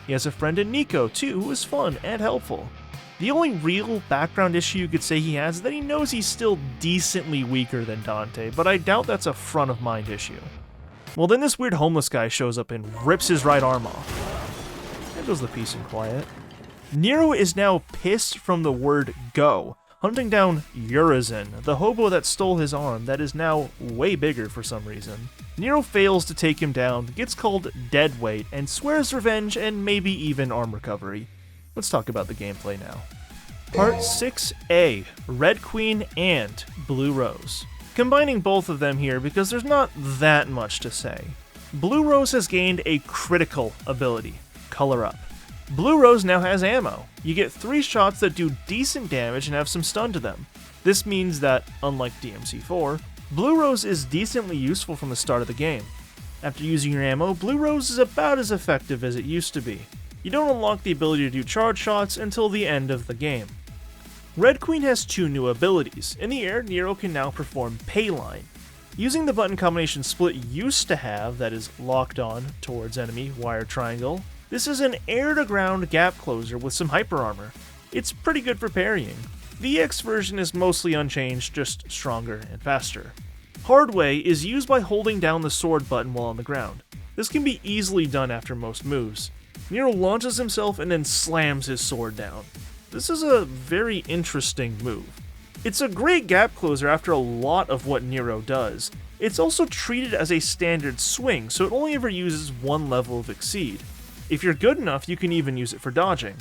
He has a friend in Nico, too, who is fun and helpful. The only real background issue you could say he has is that he knows he's still decently weaker than Dante, but I doubt that's a front-of-mind issue. Well, then this weird homeless guy shows up and rips his right arm off. There goes the peace and quiet. Nero is now pissed from the word go, hunting down Urizen, the hobo that stole his arm that is now way bigger for some reason. Nero fails to take him down, gets called deadweight, and swears revenge and maybe even arm recovery. Let's talk about the gameplay now. Part 6A, Red Queen and Blue Rose. Combining both of them here because there's not that much to say. Blue Rose has gained a critical ability, Color Up. Blue Rose now has ammo. You get 3 shots that do decent damage and have some stun to them. This means that, unlike DMC4, Blue Rose is decently useful from the start of the game. After using your ammo, Blue Rose is about as effective as it used to be. You don't unlock the ability to do charge shots until the end of the game. Red Queen has 2 new abilities. In the air, Nero can now perform Payline. Using the button combination Split used to have, that is locked on towards enemy, wire triangle, this is an air-to-ground gap closer with some hyper armor. It's pretty good for parrying. The EX version is mostly unchanged, just stronger and faster. Hard Way is used by holding down the sword button while on the ground. This can be easily done after most moves. Nero launches himself and then slams his sword down. This is a very interesting move. It's a great gap closer after a lot of what Nero does. It's also treated as a standard swing, so it only ever uses one level of Exceed. If you're good enough, you can even use it for dodging.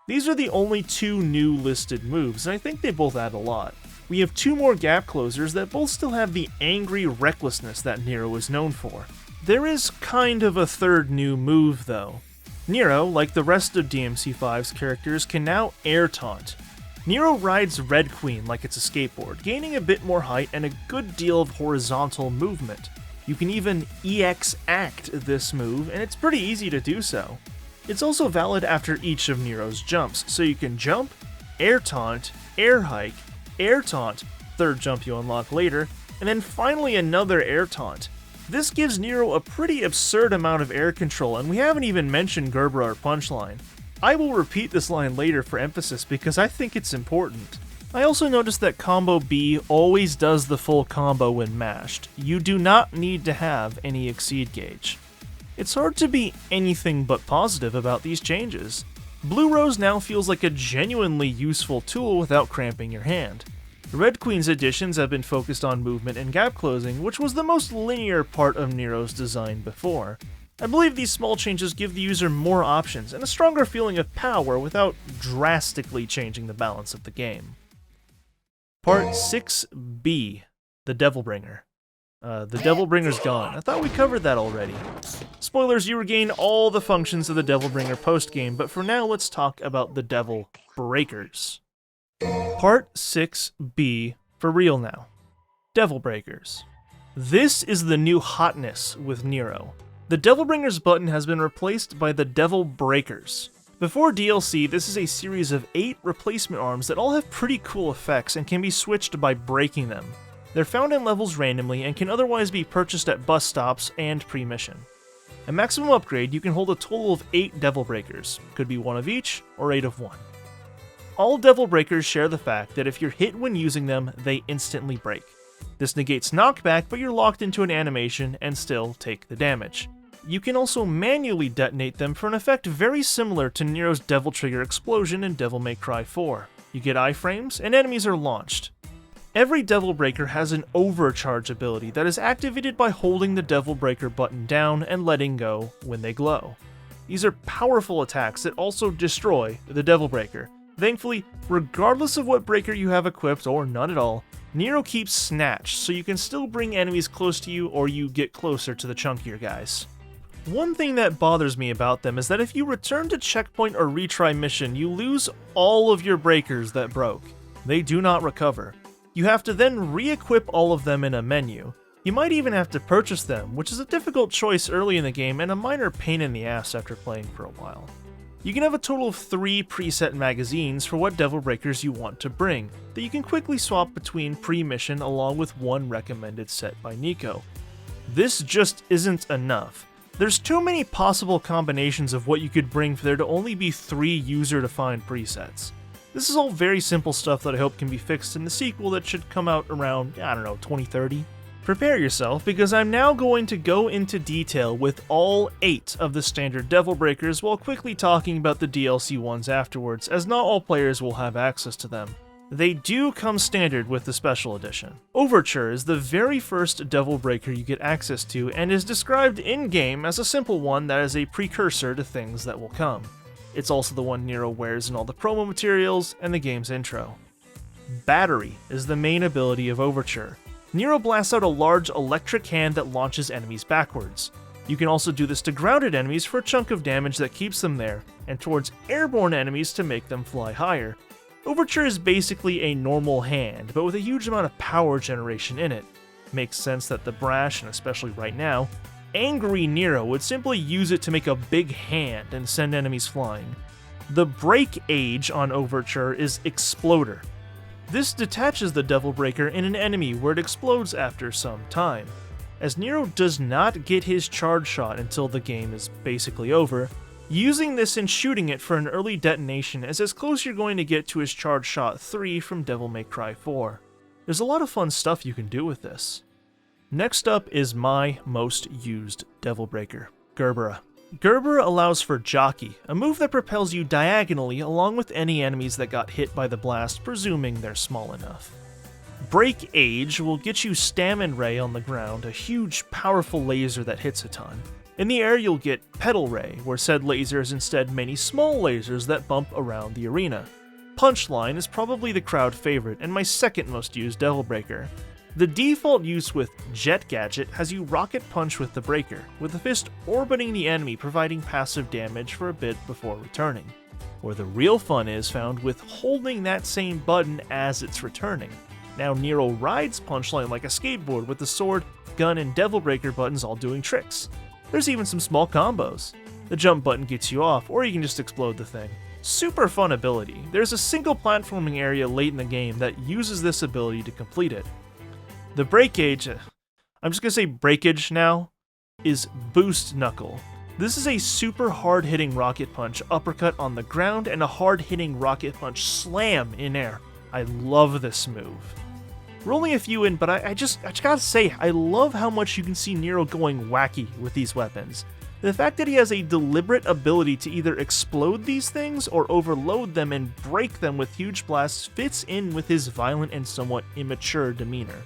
These are the only 2 new listed moves, and I think they both add a lot. We have 2 more gap closers that both still have the angry recklessness that Nero is known for. There is kind of a 3rd new move, though. Nero, like the rest of DMC5's characters, can now air taunt. Nero rides Red Queen like it's a skateboard, gaining a bit more height and a good deal of horizontal movement. You can even EX act this move, and it's pretty easy to do so. It's also valid after each of Nero's jumps, so you can jump, air taunt, air hike, air taunt, third jump you unlock later, and then finally another air taunt. This gives Nero a pretty absurd amount of air control, and we haven't even mentioned Gerber or punchline. I will repeat this line later for emphasis because I think it's important. I also noticed that Combo B always does the full combo when mashed. You do not need to have any exceed gauge. It's hard to be anything but positive about these changes. Blue Rose now feels like a genuinely useful tool without cramping your hand. Red Queen's additions have been focused on movement and gap closing, which was the most linear part of Nero's design before. I believe these small changes give the user more options and a stronger feeling of power without drastically changing the balance of the game. Part 6B, the Devilbringer. The Devilbringer's gone. I thought we covered that already. Spoilers, you regain all the functions of the Devilbringer post-game, but for now let's talk about the Devil Breakers. Part 6B, for real now. Devil Breakers. This is the new hotness with Nero. The Devilbringer's button has been replaced by the Devil Breakers. Before DLC, this is a series of 8 replacement arms that all have pretty cool effects and can be switched by breaking them. They're found in levels randomly and can otherwise be purchased at bus stops and pre-mission. At maximum upgrade, you can hold a total of 8 Devil Breakers. Could be 1 of each, or 8 of 1. All Devil Breakers share the fact that if you're hit when using them, they instantly break. This negates knockback, but you're locked into an animation and still take the damage. You can also manually detonate them for an effect very similar to Nero's Devil Trigger explosion in Devil May Cry 4. You get iframes, and enemies are launched. Every Devil Breaker has an overcharge ability that is activated by holding the Devil Breaker button down and letting go when they glow. These are powerful attacks that also destroy the Devil Breaker. Thankfully, regardless of what breaker you have equipped, or none at all, Nero keeps Snatch, so you can still bring enemies close to you or you get closer to the chunkier guys. One thing that bothers me about them is that if you return to checkpoint or retry mission, you lose all of your breakers that broke. They do not recover. You have to then re-equip all of them in a menu. You might even have to purchase them, which is a difficult choice early in the game and a minor pain in the ass after playing for a while. You can have a total of 3 preset magazines for what Devil Breakers you want to bring, that you can quickly swap between pre-mission along with one recommended set by Nico. This just isn't enough. There's too many possible combinations of what you could bring for there to only be 3 user-defined presets. This is all very simple stuff that I hope can be fixed in the sequel that should come out around, 2030. Prepare yourself, because I'm now going to go into detail with all 8 of the standard Devil Breakers while quickly talking about the DLC ones afterwards, as not all players will have access to them. They do come standard with the Special Edition. Overture is the very first Devil Breaker you get access to and is described in-game as a simple one that is a precursor to things that will come. It's also the one Nero wears in all the promo materials and the game's intro. Battery is the main ability of Overture. Nero blasts out a large electric hand that launches enemies backwards. You can also do this to grounded enemies for a chunk of damage that keeps them there, and towards airborne enemies to make them fly higher. Overture is basically a normal hand, but with a huge amount of power generation in it. Makes sense that the brash, and especially right now, angry Nero would simply use it to make a big hand and send enemies flying. The break age on Overture is Exploder. This detaches the Devil Breaker in an enemy where it explodes after some time. As Nero does not get his charge shot until the game is basically over, using this and shooting it for an early detonation is as close you're going to get to his charge shot 3 from Devil May Cry 4. There's a lot of fun stuff you can do with this. Next up is my most used Devil Breaker, Gerbera. Gerbera allows for Jockey, a move that propels you diagonally along with any enemies that got hit by the blast, presuming they're small enough. Break Age will get you Stamina Ray on the ground, a huge, powerful laser that hits a ton. In the air you'll get Petal Ray, where said laser is instead many small lasers that bump around the arena. Punchline is probably the crowd favorite and my second most used Devil Breaker. The default use with Jet Gadget has you rocket punch with the breaker, with the fist orbiting the enemy providing passive damage for a bit before returning. Where the real fun is found with holding that same button as it's returning. Now Nero rides Punchline like a skateboard with the sword, gun, and Devil Breaker buttons all doing tricks. There's even some small combos. The jump button gets you off, or you can just explode the thing. Super fun ability. There's a single platforming area late in the game that uses this ability to complete it. The breakage, I'm just gonna say breakage now, is Boost Knuckle. This is a super hard-hitting rocket punch uppercut on the ground and a hard-hitting rocket punch slam in air. I love this move. We're only a few in, but I just gotta say, I love how much you can see Nero going wacky with these weapons. The fact that he has a deliberate ability to either explode these things or overload them and break them with huge blasts fits in with his violent and somewhat immature demeanor.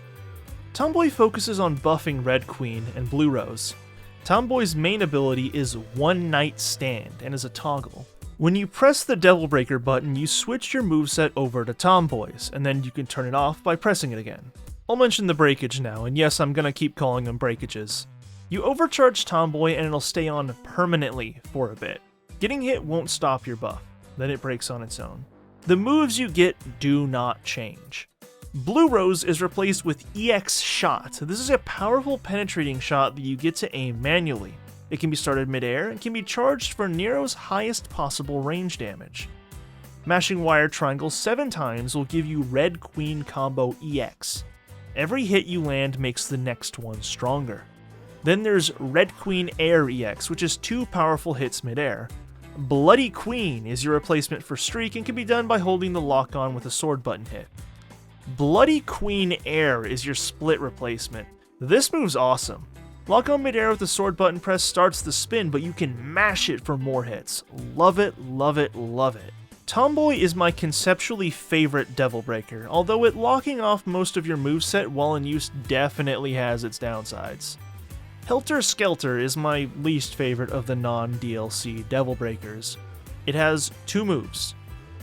Tomboy focuses on buffing Red Queen and Blue Rose. Tomboy's main ability is One Night Stand and is a toggle. When you press the Devil Breaker button, you switch your moveset over to Tomboy's, and then you can turn it off by pressing it again. I'll mention the breakage now, and yes, I'm gonna keep calling them breakages. You overcharge Tomboy and it'll stay on permanently for a bit. Getting hit won't stop your buff, then it breaks on its own. The moves you get do not change. Blue Rose is replaced with EX Shot. This is a powerful penetrating shot that you get to aim manually. It can be started midair and can be charged for Nero's highest possible range damage. Mashing wire triangle 7 times will give you Red Queen combo EX. Every hit you land makes the next one stronger. Then there's Red Queen Air EX, which is 2 powerful hits midair. Bloody Queen is your replacement for Streak and can be done by holding the lock on with a sword button hit. Bloody Queen Air is your split replacement. This move's awesome. Lock on midair with the sword button press starts the spin, but you can mash it for more hits. Love it, love it, love it. Tomboy is my conceptually favorite Devil Breaker, although it locking off most of your moveset while in use definitely has its downsides. Helter Skelter is my least favorite of the non-DLC Devil Breakers. It has 2 moves.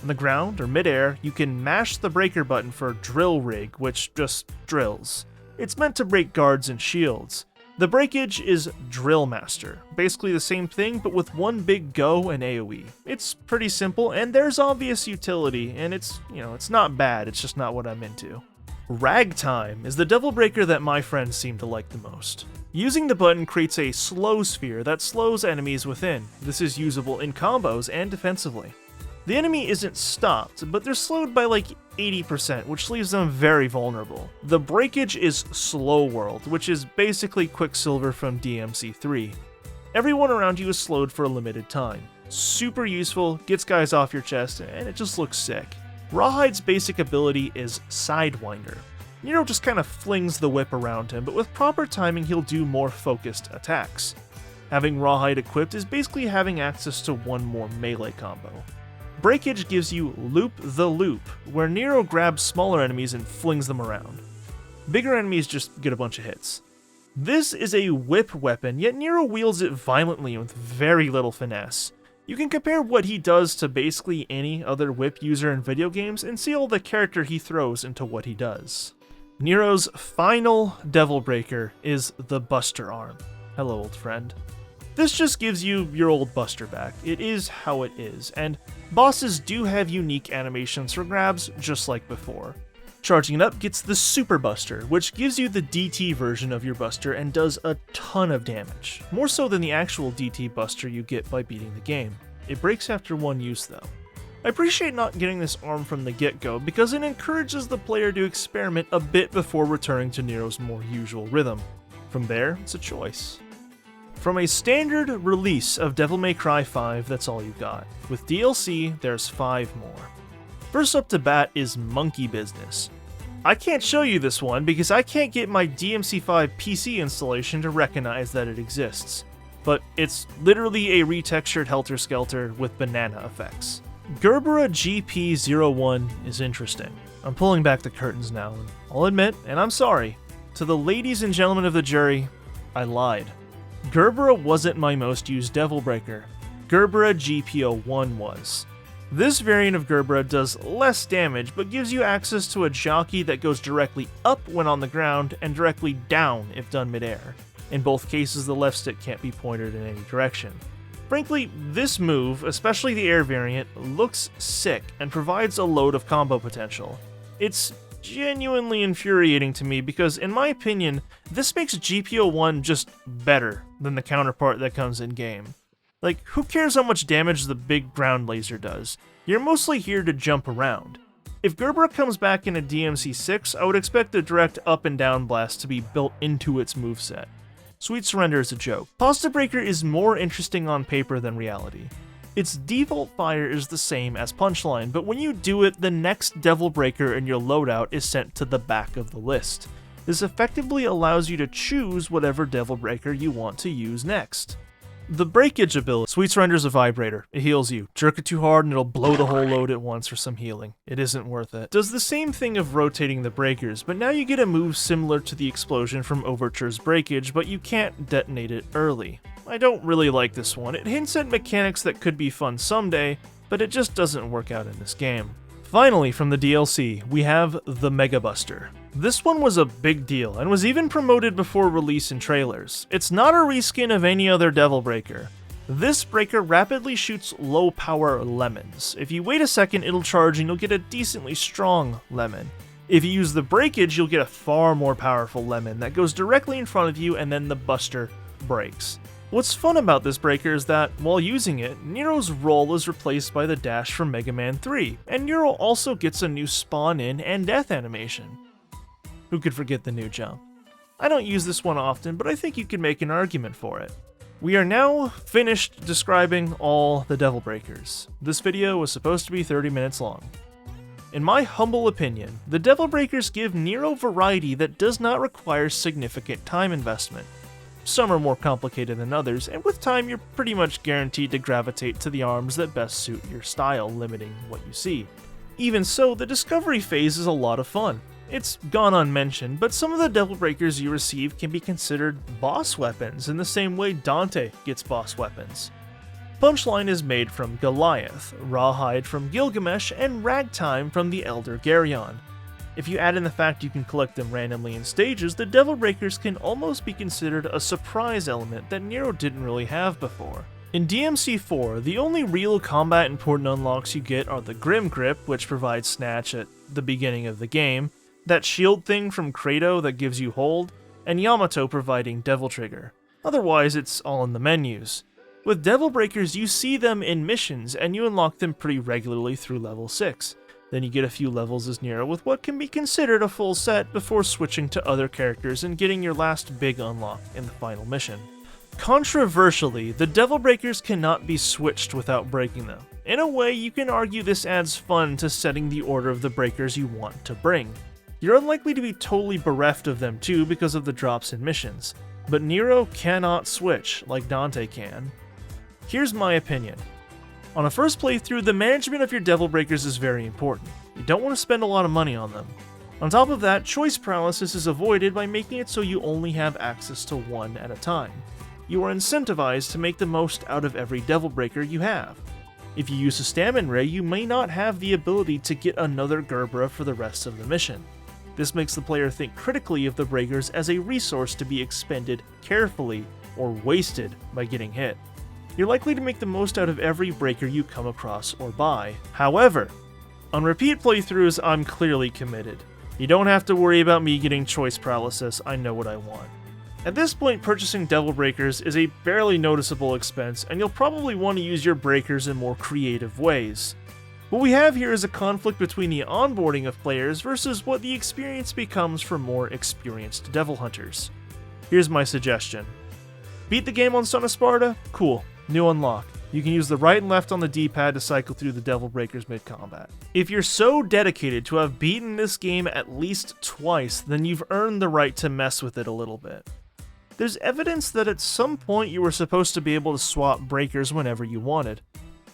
On the ground or midair, you can mash the breaker button for Drill Rig, which just drills. It's meant to break guards and shields. The breakage is Drill Master, basically the same thing but with one big go and AoE. It's pretty simple and there's obvious utility, and it's not bad, it's just not what I'm into. Ragtime is the Devil Breaker that my friends seem to like the most. Using the button creates a slow sphere that slows enemies within. This is usable in combos and defensively. The enemy isn't stopped, but they're slowed by like 80%, which leaves them very vulnerable. The breakage is Slow World, which is basically Quicksilver from DMC3. Everyone around you is slowed for a limited time. Super useful, gets guys off your chest, and it just looks sick. Rawhide's basic ability is Sidewinder. Nero just kind of flings the whip around him, but with proper timing he'll do more focused attacks. Having Rawhide equipped is basically having access to one more melee combo. Breakage gives you Loop the Loop, where Nero grabs smaller enemies and flings them around. Bigger enemies just get a bunch of hits. This is a whip weapon, yet Nero wields it violently with very little finesse. You can compare what he does to basically any other whip user in video games and see all the character he throws into what he does. Nero's final Devil Breaker is the Buster Arm. Hello, old friend. This just gives you your old Buster back. It is how it is, and bosses do have unique animations for grabs just like before. Charging it up gets the Super Buster, which gives you the DT version of your Buster and does a ton of damage, more so than the actual DT Buster you get by beating the game. It breaks after one use though. I appreciate not getting this arm from the get-go because it encourages the player to experiment a bit before returning to Nero's more usual rhythm. From there, it's a choice. From a standard release of Devil May Cry 5, that's all you got. With DLC, there's 5 more. First up to bat is Monkey Business. I can't show you this one because I can't get my DMC5 PC installation to recognize that it exists, but it's literally a retextured Helter Skelter with banana effects. Gerbera GP01 is interesting. I'm pulling back the curtains now, and I'll admit, and I'm sorry, to the ladies and gentlemen of the jury, I lied. Gerbera wasn't my most used Devil Breaker. Gerbera GP01 was. This variant of Gerbera does less damage, but gives you access to a jockey that goes directly up when on the ground and directly down if done midair. In both cases, the left stick can't be pointed in any direction. Frankly, this move, especially the air variant, looks sick and provides a load of combo potential. It's genuinely infuriating to me because, in my opinion, this makes GP01 just better than the counterpart that comes in-game. Like, who cares how much damage the big ground laser does? You're mostly here to jump around. If Gerbera comes back in a DMC6, I would expect the direct up and down blast to be built into its moveset. Sweet Surrender is a joke. Pasta Breaker is more interesting on paper than reality. Its default fire is the same as Punchline, but when you do it, the next Devil Breaker in your loadout is sent to the back of the list. This effectively allows you to choose whatever Devil Breaker you want to use next. The breakage ability. Sweet Surrender is a vibrator. It heals you. Jerk it too hard and it'll blow the whole load at once for some healing. It isn't worth it. Does the same thing of rotating the breakers, but now you get a move similar to the explosion from Overture's breakage, but you can't detonate it early. I don't really like this one. It hints at mechanics that could be fun someday, but it just doesn't work out in this game. Finally, from the DLC, we have the Mega Buster. This one was a big deal, and was even promoted before release in trailers. It's not a reskin of any other Devil Breaker. This breaker rapidly shoots low power lemons. If you wait a second, it'll charge and you'll get a decently strong lemon. If you use the breakage, you'll get a far more powerful lemon that goes directly in front of you and then the buster breaks. What's fun about this breaker is that, while using it, Nero's roll is replaced by the dash from Mega Man 3, and Nero also gets a new spawn in and death animation. Who could forget the new jump? I don't use this one often, but I think you could make an argument for it. We are now finished describing all the Devil Breakers. This video was supposed to be 30 minutes long. In my humble opinion, the Devil Breakers give Nero variety that does not require significant time investment. Some are more complicated than others, and with time you're pretty much guaranteed to gravitate to the arms that best suit your style, limiting what you see. Even so, the discovery phase is a lot of fun. It's gone unmentioned, but some of the Devil Breakers you receive can be considered boss weapons in the same way Dante gets boss weapons. Punchline is made from Goliath, Rawhide from Gilgamesh, and Ragtime from the Elder Geryon. If you add in the fact you can collect them randomly in stages, the Devil Breakers can almost be considered a surprise element that Nero didn't really have before. In DMC4, the only real combat important unlocks you get are the Grim Grip, which provides Snatch at the beginning of the game, that shield thing from Kratos that gives you hold, and Yamato providing Devil Trigger. Otherwise, it's all in the menus. With Devil Breakers, you see them in missions, and you unlock them pretty regularly through level 6. Then you get a few levels as Nero with what can be considered a full set before switching to other characters and getting your last big unlock in the final mission. Controversially, the Devil Breakers cannot be switched without breaking them. In a way, you can argue this adds fun to setting the order of the breakers you want to bring. You're unlikely to be totally bereft of them too because of the drops in missions, but Nero cannot switch like Dante can. Here's my opinion. On a first playthrough, the management of your Devil Breakers is very important. You don't want to spend a lot of money on them. On top of that, choice paralysis is avoided by making it so you only have access to one at a time. You are incentivized to make the most out of every Devil Breaker you have. If you use a Stamina Ray, you may not have the ability to get another Gerbera for the rest of the mission. This makes the player think critically of the breakers as a resource to be expended carefully or wasted by getting hit. You're likely to make the most out of every breaker you come across or buy. However, on repeat playthroughs, I'm clearly committed. You don't have to worry about me getting choice paralysis, I know what I want. At this point, purchasing Devil Breakers is a barely noticeable expense, and you'll probably want to use your breakers in more creative ways. What we have here is a conflict between the onboarding of players versus what the experience becomes for more experienced Devil Hunters. Here's my suggestion. Beat the game on Son of Sparta? Cool. New unlock. You can use the right and left on the D-pad to cycle through the Devil Breakers mid-combat. If you're so dedicated to have beaten this game at least twice, then you've earned the right to mess with it a little bit. There's evidence that at some point you were supposed to be able to swap breakers whenever you wanted.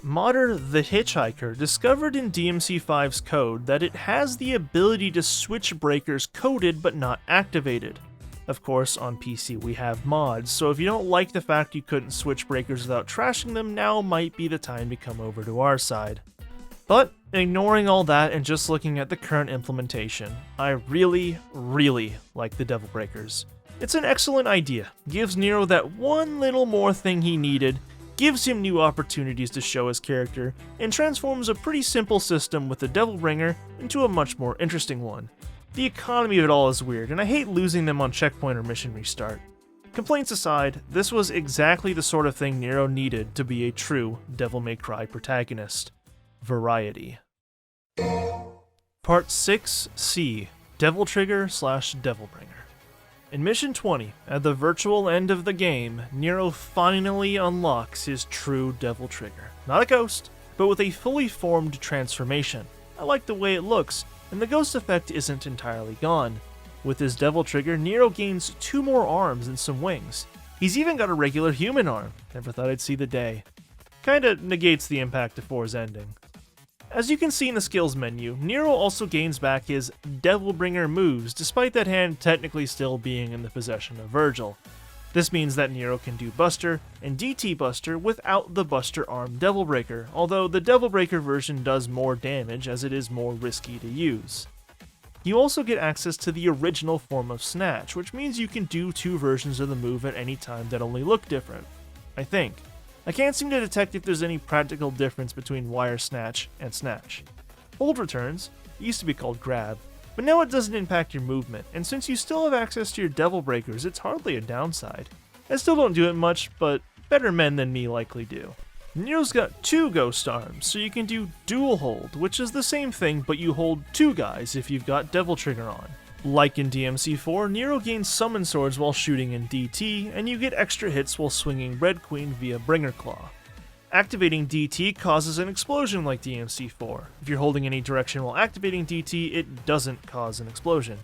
Modder the Hitchhiker discovered in DMC5's code that it has the ability to switch breakers coded but not activated. Of course, on PC we have mods, so if you don't like the fact you couldn't switch breakers without trashing them, now might be the time to come over to our side. But, ignoring all that and just looking at the current implementation, I really like the Devil Breakers. It's an excellent idea, gives Nero that one little more thing he needed, gives him new opportunities to show his character, and transforms a pretty simple system with the Devil Bringer into a much more interesting one. The economy of it all is weird, and I hate losing them on checkpoint or mission restart. Complaints aside, this was exactly the sort of thing Nero needed to be a true Devil May Cry protagonist. Variety. Part 6C, Devil Trigger / Devilbringer. In Mission 20, at the virtual end of the game, Nero finally unlocks his true Devil Trigger. Not a ghost, but with a fully formed transformation. I like the way it looks, and the ghost effect isn't entirely gone. With his Devil Trigger, Nero gains 2 more arms and some wings. He's even got a regular human arm. Never thought I'd see the day. Kinda negates the impact of 4's ending. As you can see in the skills menu, Nero also gains back his Devilbringer moves, despite that hand technically still being in the possession of Virgil. This means that Nero can do Buster and DT Buster without the Buster Arm Devilbreaker, although the Devilbreaker version does more damage as it is more risky to use. You also get access to the original form of Snatch, which means you can do 2 versions of the move at any time that only look different. I think. I can't seem to detect if there's any practical difference between Wire Snatch and Snatch. Hold returns, it used to be called Grab, but now it doesn't impact your movement, and since you still have access to your Devil Breakers, it's hardly a downside. I still don't do it much, but better men than me likely do. Nero's got 2 ghost arms, so you can do dual hold, which is the same thing, but you hold 2 guys if you've got Devil Trigger on. Like in DMC4, Nero gains summon swords while shooting in DT, and you get extra hits while swinging Red Queen via Bringer Claw. Activating DT causes an explosion like DMC4. If you're holding any direction while activating DT, it doesn't cause an explosion.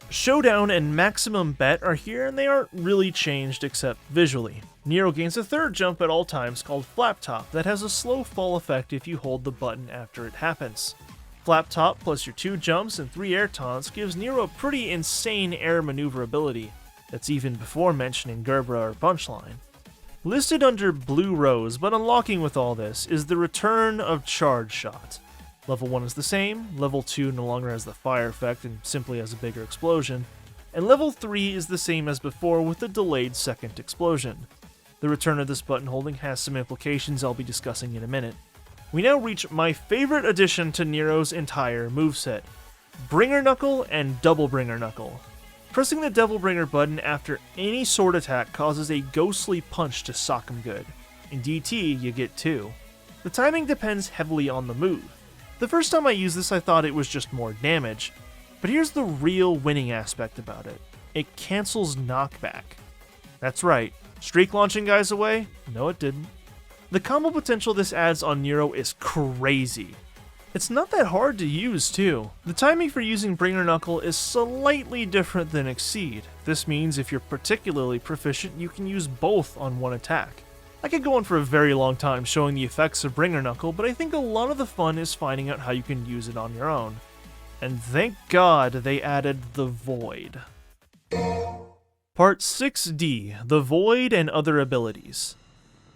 Showdown and Maximum Bet are here, and they aren't really changed except visually. Nero gains a 3rd jump at all times called Flap Top that has a slow fall effect if you hold the button after it happens. Flap Top plus your 2 jumps and 3 air taunts gives Nero a pretty insane air maneuverability. That's even before mentioning Gerbera or Punchline. Listed under Blue Rose, but unlocking with all this, is the return of Charge Shot. Level 1 is the same, level 2 no longer has the fire effect and simply has a bigger explosion, and level 3 is the same as before with the delayed 2nd explosion. The return of this button holding has some implications I'll be discussing in a minute. We now reach my favorite addition to Nero's entire moveset, Bringer Knuckle and Double Bringer Knuckle. Pressing the Devilbringer button after any sword attack causes a ghostly punch to sock him good. In DT, you get 2. The timing depends heavily on the move. The first time I used this I thought it was just more damage, but here's the real winning aspect about it. It cancels knockback. That's right, streak launching guys away? No it didn't. The combo potential this adds on Nero is crazy. It's not that hard to use too. The timing for using Bringer Knuckle is slightly different than Exceed. This means if you're particularly proficient, you can use both on one attack. I could go on for a very long time showing the effects of Bringer Knuckle, but I think a lot of the fun is finding out how you can use it on your own. And thank God they added the Void. Part 6D, The Void and Other Abilities.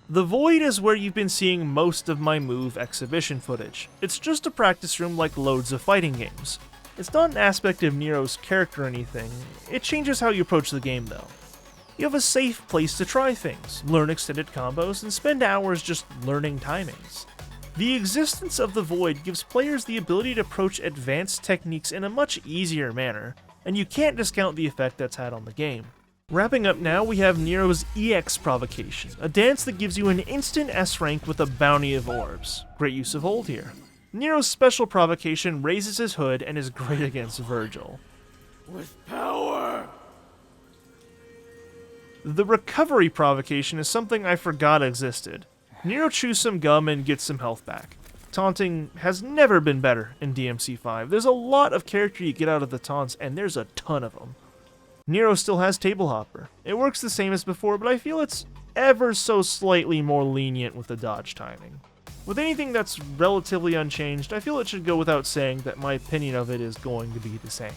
The Void is where you've been seeing most of my move exhibition footage. It's just a practice room like loads of fighting games. It's not an aspect of Nero's character or anything, it changes how you approach the game though. You have a safe place to try things, learn extended combos, and spend hours just learning timings. The existence of the Void gives players the ability to approach advanced techniques in a much easier manner, and you can't discount the effect that's had on the game. Wrapping up now, we have Nero's EX Provocation, a dance that gives you an instant S rank with a bounty of orbs. Great use of hold here. Nero's Special Provocation raises his hood and is great against Virgil. With power! The Recovery Provocation is something I forgot existed. Nero chews some gum and gets some health back. Taunting has never been better in DMC5. There's a lot of character you get out of the taunts, and there's a ton of them. Nero still has Table Hopper. It works the same as before, but I feel it's ever so slightly more lenient with the dodge timing. With anything that's relatively unchanged, I feel it should go without saying that my opinion of it is going to be the same.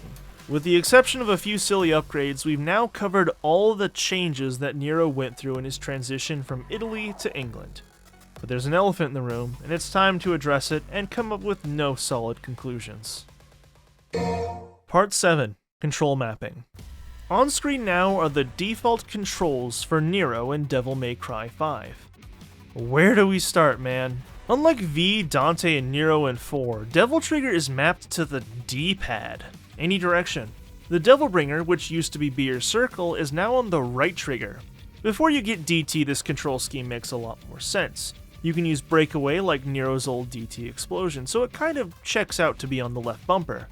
With the exception of a few silly upgrades, we've now covered all the changes that Nero went through in his transition from Italy to England. But there's an elephant in the room, and it's time to address it and come up with no solid conclusions. Part 7. Control Mapping. On screen now are the default controls for Nero in Devil May Cry 5. Where do we start, man? Unlike V, Dante, and Nero in 4, Devil Trigger is mapped to the D-pad. Any direction. The Devil Bringer, which used to be B or circle, is now on the right trigger. Before you get DT, this control scheme makes a lot more sense. You can use breakaway like Nero's old DT explosion, so it kind of checks out to be on the left bumper.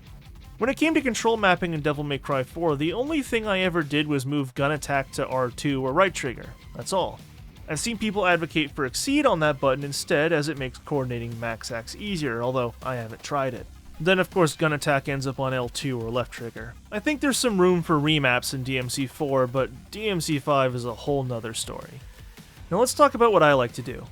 When it came to control mapping in Devil May Cry 4, the only thing I ever did was move gun attack to R2 or right trigger, that's all. I've seen people advocate for exceed on that button instead, as it makes coordinating max axe easier, although I haven't tried it. Then of course gun attack ends up on L2 or left trigger. I think there's some room for remaps in DMC4, but DMC5 is a whole nother story. Now let's talk about what I like to do.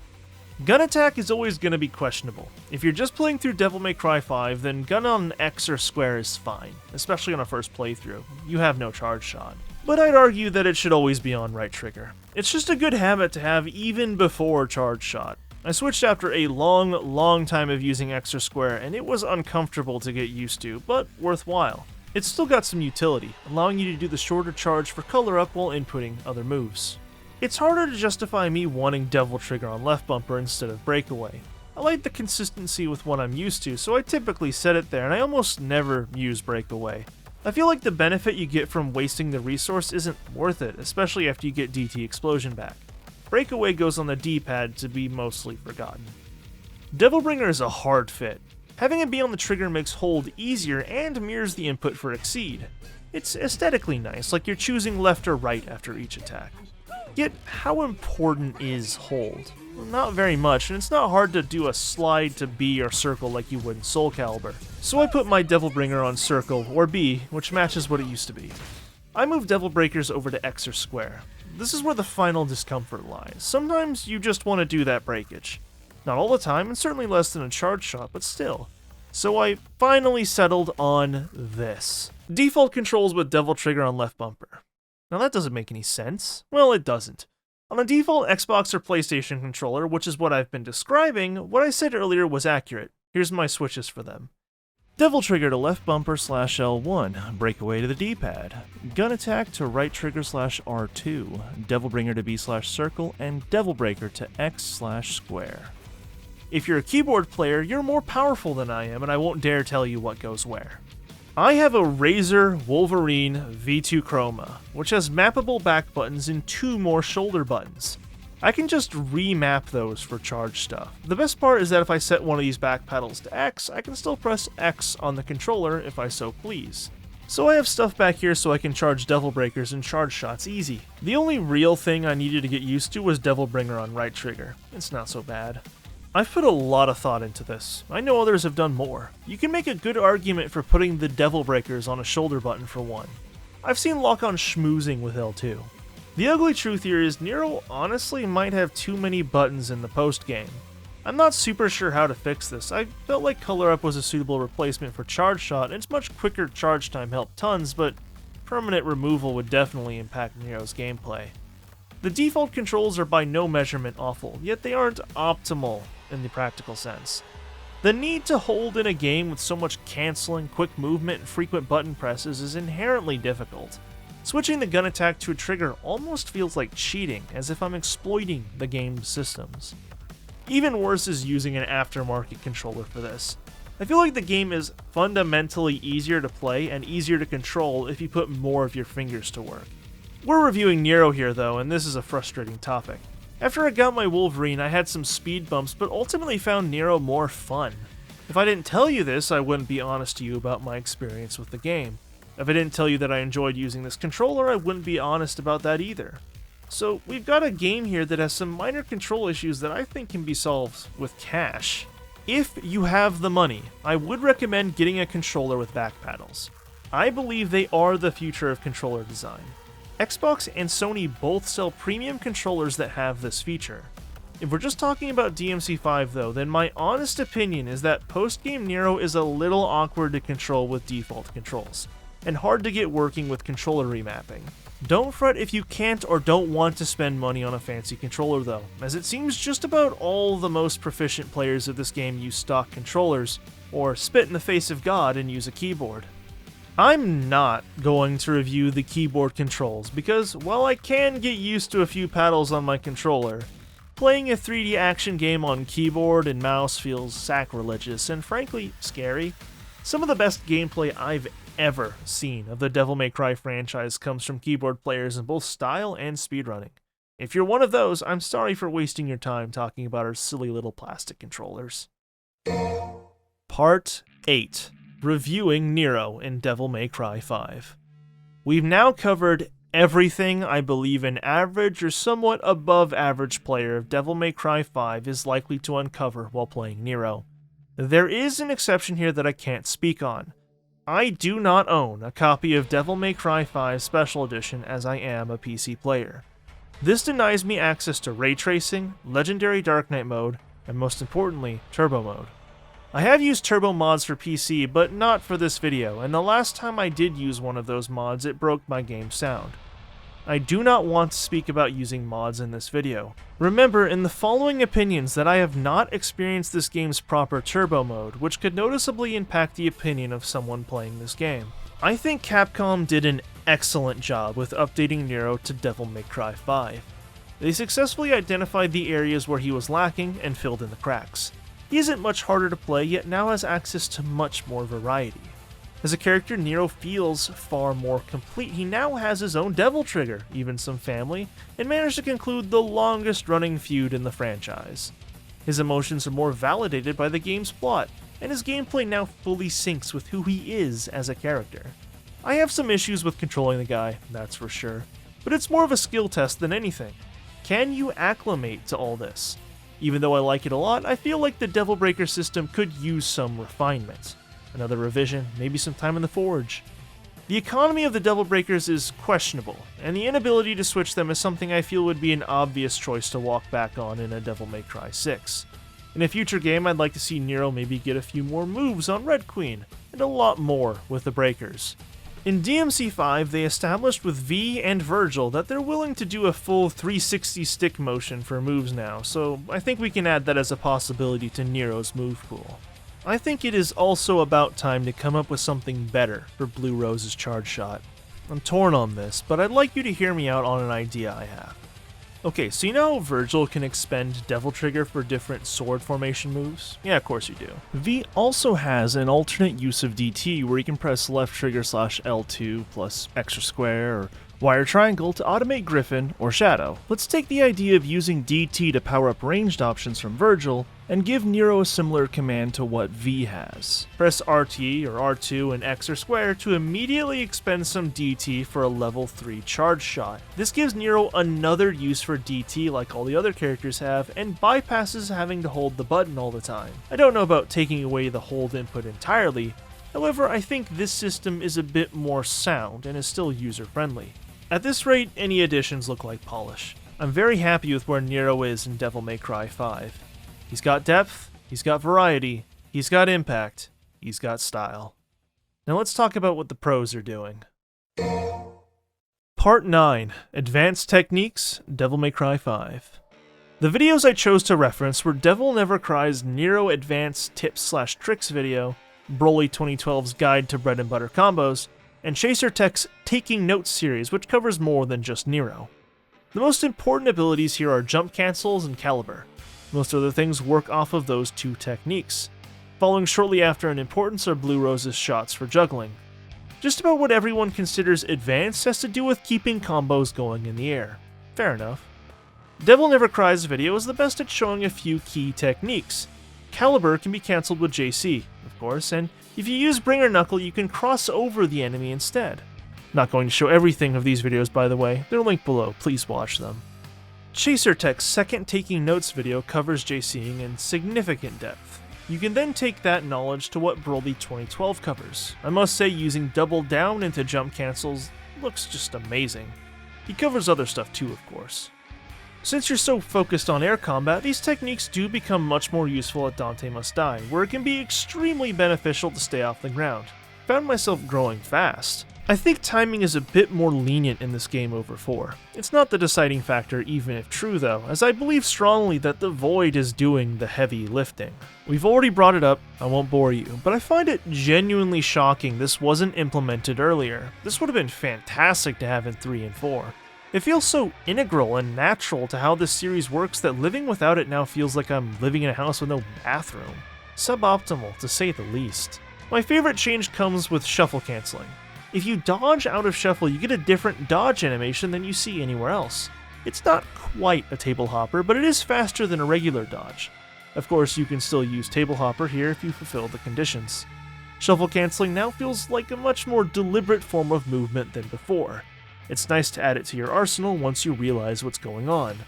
Gun attack is always going to be questionable. If you're just playing through Devil May Cry 5, then gun on X or square is fine, especially on a first playthrough. You have no charge shot. But I'd argue that it should always be on right trigger. It's just a good habit to have even before charge shot. I switched after a long time of using X or square, and it was uncomfortable to get used to, but worthwhile. It's still got some utility, allowing you to do the shorter charge for color up while inputting other moves. It's harder to justify me wanting Devil Trigger on left bumper instead of breakaway. I like the consistency with what I'm used to, so I typically set it there and I almost never use breakaway. I feel like the benefit you get from wasting the resource isn't worth it, especially after you get DT explosion back. Breakaway goes on the D-pad to be mostly forgotten. Devil Bringer is a hard fit. Having it be on the trigger makes hold easier and mirrors the input for exceed. It's aesthetically nice, like you're choosing left or right after each attack. Yet, how important is hold? Well, not very much, and it's not hard to do a slide to B or circle like you would in Soul Calibur. So I put my Devil Bringer on circle, or B, which matches what it used to be. I move Devil Breakers over to X or square. This is where the final discomfort lies. Sometimes you just want to do that breakage. Not all the time, and certainly less than a charge shot, but still. So I finally settled on this. Default controls with Devil Trigger on left bumper. Now that doesn't make any sense. Well, it doesn't. On a default Xbox or PlayStation controller, which is what I've been describing, what I said earlier was accurate. Here's my switches for them. Devil Trigger to left bumper /L1, breakaway to the D-pad, gun attack to right trigger /R2, Devil Bringer to B/circle, and Devil Breaker to X/square. If you're a keyboard player, you're more powerful than I am, and I won't dare tell you what goes where. I have a Razor Wolverine V2 Chroma, which has mappable back buttons and 2 more shoulder buttons. I can just remap those for charge stuff. The best part is that if I set one of these back paddles to X, I can still press X on the controller if I so please. So I have stuff back here so I can charge Devil Breakers and charge shots easy. The only real thing I needed to get used to was Devil Bringer on right trigger. It's not so bad. I've put a lot of thought into this. I know others have done more. You can make a good argument for putting the Devil Breakers on a shoulder button for one. I've seen lock-on schmoozing with L2. The ugly truth here is Nero honestly might have too many buttons in the post-game. I'm not super sure how to fix this. I felt like Color Up was a suitable replacement for Charge Shot, and its much quicker charge time helped tons, but permanent removal would definitely impact Nero's gameplay. The default controls are by no measurement awful, yet they aren't optimal in the practical sense. The need to hold in a game with so much canceling, quick movement, and frequent button presses is inherently difficult. Switching the gun attack to a trigger almost feels like cheating, as if I'm exploiting the game's systems. Even worse is using an aftermarket controller for this. I feel like the game is fundamentally easier to play and easier to control if you put more of your fingers to work. We're reviewing Nero here though, and this is a frustrating topic. After I got my Wolverine, I had some speed bumps, but ultimately found Nero more fun. If I didn't tell you this, I wouldn't be honest to you about my experience with the game. If I didn't tell you that I enjoyed using this controller, I wouldn't be honest about that either. So we've got a game here that has some minor control issues that I think can be solved with cash. If you have the money, I would recommend getting a controller with back paddles. I believe they are the future of controller design. Xbox and Sony both sell premium controllers that have this feature. If we're just talking about DMC5 though, then my honest opinion is that post-game Nero is a little awkward to control with default controls, and hard to get working with controller remapping. Don't fret if you can't or don't want to spend money on a fancy controller though, as it seems just about all the most proficient players of this game use stock controllers, or spit in the face of God and use a keyboard. I'm not going to review the keyboard controls because while I can get used to a few paddles on my controller, playing a 3D action game on keyboard and mouse feels sacrilegious and frankly scary. Some of the best gameplay I've ever seen of the Devil May Cry franchise comes from keyboard players in both style and speedrunning. If you're one of those, I'm sorry for wasting your time talking about our silly little plastic controllers. Part 8. Reviewing Nero in Devil May Cry 5. We've now covered everything I believe an average or somewhat above average player of Devil May Cry 5 is likely to uncover while playing Nero. There is an exception here that I can't speak on. I do not own a copy of Devil May Cry 5 Special Edition as I am a PC player. This denies me access to ray tracing, legendary Dark Knight mode, and most importantly, turbo mode. I have used turbo mods for PC, but not for this video, and the last time I did use one of those mods, it broke my game's sound. I do not want to speak about using mods in this video. Remember in the following opinions that I have not experienced this game's proper turbo mode, which could noticeably impact the opinion of someone playing this game. I think Capcom did an excellent job with updating Nero to Devil May Cry 5. They successfully identified the areas where he was lacking and filled in the cracks. He isn't much harder to play, yet now has access to much more variety. As a character, Nero feels far more complete. He now has his own devil trigger, even some family, and managed to conclude the longest running feud in the franchise. His emotions are more validated by the game's plot, and his gameplay now fully syncs with who he is as a character. I have some issues with controlling the guy, that's for sure, but it's more of a skill test than anything. Can you acclimate to all this? Even though I like it a lot, I feel like the Devil Breaker system could use some refinement. Another revision, maybe some time in the forge. The economy of the Devil Breakers is questionable, and the inability to switch them is something I feel would be an obvious choice to walk back on in a Devil May Cry 6. In a future game, I'd like to see Nero maybe get a few more moves on Red Queen, and a lot more with the Breakers. In DMC5, they established with V and Virgil that they're willing to do a full 360 stick motion for moves now, so I think we can add that as a possibility to Nero's move pool. I think it is also about time to come up with something better for Blue Rose's charge shot. I'm torn on this, but I'd like you to hear me out on an idea I have. Okay, so you know how Virgil can expend Devil Trigger for different sword formation moves? Yeah, of course you do. V also has an alternate use of DT where you can press left trigger /L2 plus extra square or wire triangle to automate Griffin or Shadow. Let's take the idea of using DT to power up ranged options from Virgil and give Nero a similar command to what V has. Press RT or R2 and X or square to immediately expend some DT for a level 3 charge shot. This gives Nero another use for DT like all the other characters have and bypasses having to hold the button all the time. I don't know about taking away the hold input entirely, however I think this system is a bit more sound and is still user friendly. At this rate, any additions look like polish. I'm very happy with where Nero is in Devil May Cry 5. He's got depth, he's got variety, he's got impact, he's got style. Now let's talk about what the pros are doing. Part 9. Advanced Techniques, Devil May Cry 5. The videos I chose to reference were Devil Never Cry's Nero Advanced Tips/Tricks video, Broly 2012's Guide to Bread and Butter Combos, and Chaser Tech's Taking Notes series, which covers more than just Nero. The most important abilities here are jump cancels and caliber. Most other things work off of those two techniques. Following shortly after in importance are Blue Rose's shots for juggling. Just about what everyone considers advanced has to do with keeping combos going in the air. Fair enough. Devil Never Cry's video is the best at showing a few key techniques. Caliber can be cancelled with JC, of course, and if you use Bringer Knuckle you can cross over the enemy instead. Not going to show everything of these videos by the way, they're linked below, please watch them. Chaser Tech's second Taking Notes video covers JCing in significant depth. You can then take that knowledge to what Broly 2012 covers. I must say using double down into jump cancels looks just amazing. He covers other stuff too, of course. Since you're so focused on air combat, these techniques do become much more useful at Dante Must Die, where it can be extremely beneficial to stay off the ground. Found myself growing fast. I think timing is a bit more lenient in this game over 4. It's not the deciding factor even if true though, as I believe strongly that the Void is doing the heavy lifting. We've already brought it up, I won't bore you, but I find it genuinely shocking this wasn't implemented earlier. This would have been fantastic to have in 3 and 4. It feels so integral and natural to how this series works that living without it now feels like I'm living in a house with no bathroom. Suboptimal, to say the least. My favorite change comes with shuffle canceling. If you dodge out of shuffle, you get a different dodge animation than you see anywhere else. It's not quite a table hopper, but it is faster than a regular dodge. Of course, you can still use table hopper here if you fulfill the conditions. Shuffle canceling now feels like a much more deliberate form of movement than before. It's nice to add it to your arsenal once you realize what's going on.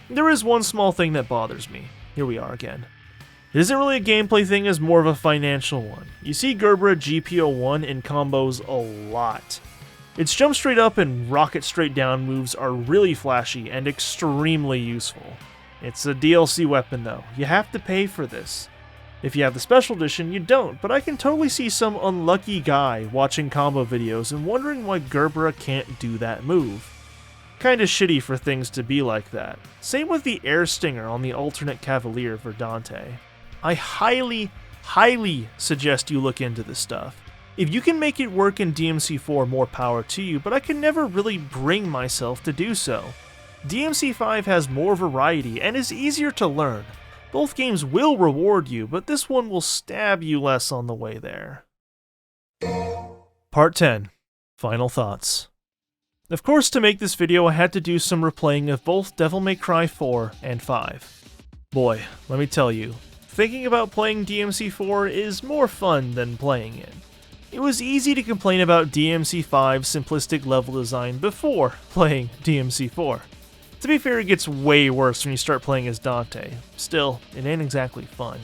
There is one small thing that bothers me. Here we are again. It isn't really a gameplay thing, it's more of a financial one. You see Gerbera GPO1 in combos a lot. Its jump straight up and rocket straight down moves are really flashy and extremely useful. It's a DLC weapon though, you have to pay for this. If you have the special edition, you don't, but I can totally see some unlucky guy watching combo videos and wondering why Gerbera can't do that move. Kinda shitty for things to be like that. Same with the air stinger on the alternate Cavalier for Dante. I highly suggest you look into this stuff. If you can make it work in DMC4, more power to you, but I can never really bring myself to do so. DMC5 has more variety and is easier to learn. Both games will reward you, but this one will stab you less on the way there. Part 10. Final thoughts. Of course, to make this video I had to do some replaying of both Devil May Cry 4 and 5. Boy, let me tell you, thinking about playing DMC4 is more fun than playing it. It was easy to complain about DMC5's simplistic level design before playing DMC4. To be fair, it gets way worse when you start playing as Dante. Still, it ain't exactly fun.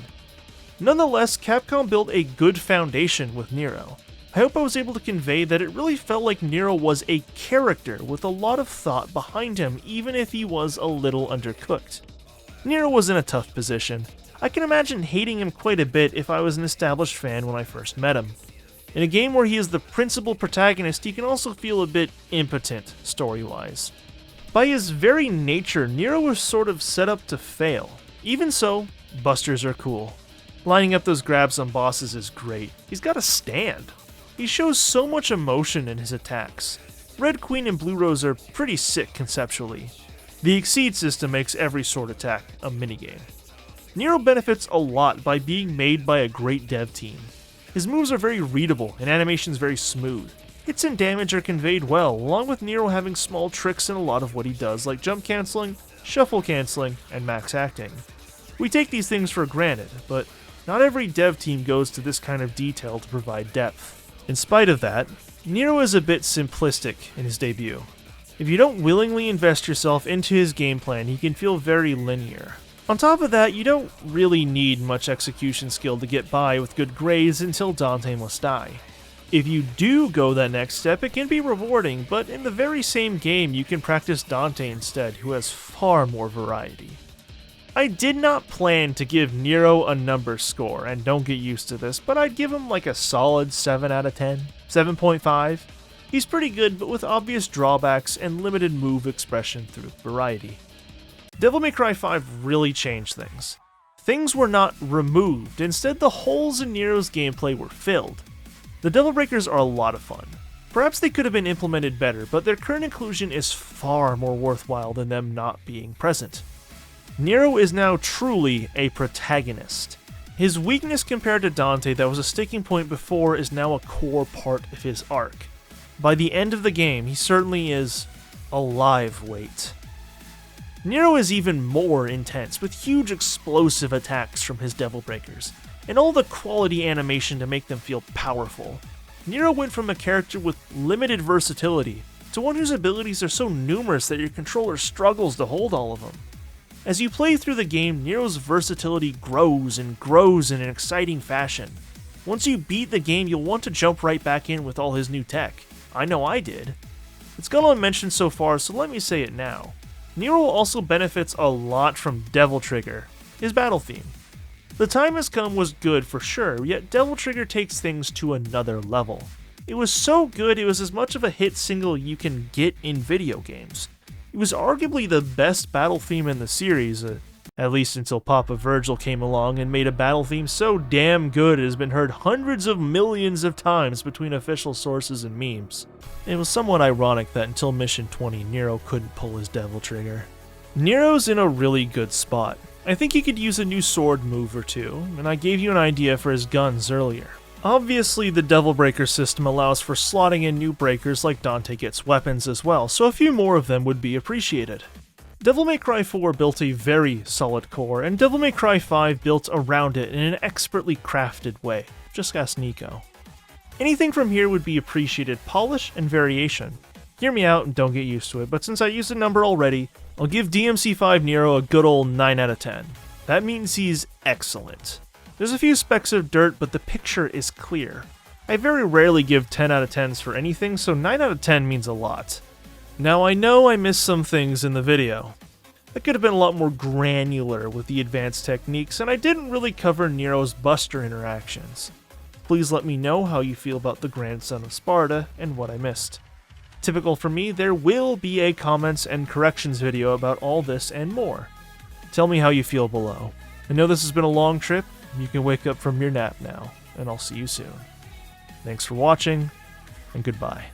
Nonetheless, Capcom built a good foundation with Nero. I hope I was able to convey that it really felt like Nero was a character with a lot of thought behind him, even if he was a little undercooked. Nero was in a tough position. I can imagine hating him quite a bit if I was an established fan when I first met him. In a game where he is the principal protagonist, he can also feel a bit impotent, story-wise. By his very nature, Nero was sort of set up to fail. Even so, busters are cool. Lining up those grabs on bosses is great. He's got a stand. He shows so much emotion in his attacks. Red Queen and Blue Rose are pretty sick conceptually. The Exceed system makes every sword attack a minigame. Nero benefits a lot by being made by a great dev team. His moves are very readable and animations very smooth. Hits and damage are conveyed well, along with Nero having small tricks in a lot of what he does, like jump canceling, shuffle canceling, and max acting. We take these things for granted, but not every dev team goes to this kind of detail to provide depth. In spite of that, Nero is a bit simplistic in his debut. If you don't willingly invest yourself into his game plan, he can feel very linear. On top of that, you don't really need much execution skill to get by with good grades until Dante must die. If you do go that next step, it can be rewarding, but in the very same game you can practice Dante instead, who has far more variety. I did not plan to give Nero a number score, and don't get used to this, but I'd give him like a solid 7 out of 10, 7.5. He's pretty good, but with obvious drawbacks and limited move expression through variety. Devil May Cry 5 really changed things. Things were not removed, instead the holes in Nero's gameplay were filled. The Devil Breakers are a lot of fun. Perhaps they could have been implemented better, but their current inclusion is far more worthwhile than them not being present. Nero is now truly a protagonist. His weakness compared to Dante that was a sticking point before is now a core part of his arc. By the end of the game, he certainly is a live weight. Nero is even more intense, with huge explosive attacks from his Devil Breakers, and all the quality animation to make them feel powerful. Nero went from a character with limited versatility to one whose abilities are so numerous that your controller struggles to hold all of them. As you play through the game, Nero's versatility grows and grows in an exciting fashion. Once you beat the game, you'll want to jump right back in with all his new tech. I know I did. It's gone unmentioned so far, so let me say it now. Nero also benefits a lot from Devil Trigger, his battle theme. The Time Has Come was good for sure, yet Devil Trigger takes things to another level. It was so good it was as much of a hit single you can get in video games. It was arguably the best battle theme in the series, at least until Papa Virgil came along and made a battle theme so damn good it has been heard hundreds of millions of times between official sources and memes. It was somewhat ironic that until Mission 20, Nero couldn't pull his Devil Trigger. Nero's in a really good spot. I think he could use a new sword move or two, and I gave you an idea for his guns earlier. Obviously, the Devil Breaker system allows for slotting in new breakers like Dante gets weapons as well, so a few more of them would be appreciated. Devil May Cry 4 built a very solid core, and Devil May Cry 5 built around it in an expertly crafted way. Just ask Nico. Anything from here would be appreciated polish and variation. Hear me out and don't get used to it, but since I used a number already, I'll give DMC5 Nero a good old 9 out of 10. That means he's excellent. There's a few specks of dirt, but the picture is clear. I very rarely give 10 out of 10s for anything, so 9 out of 10 means a lot. Now I know I missed some things in the video. I could have been a lot more granular with the advanced techniques, and I didn't really cover Nero's Buster interactions. Please let me know how you feel about the Grandson of Sparta and what I missed. Typical for me, there will be a comments and corrections video about all this and more. Tell me how you feel below. I know this has been a long trip. You can wake up from your nap now, and I'll see you soon. Thanks for watching, and goodbye.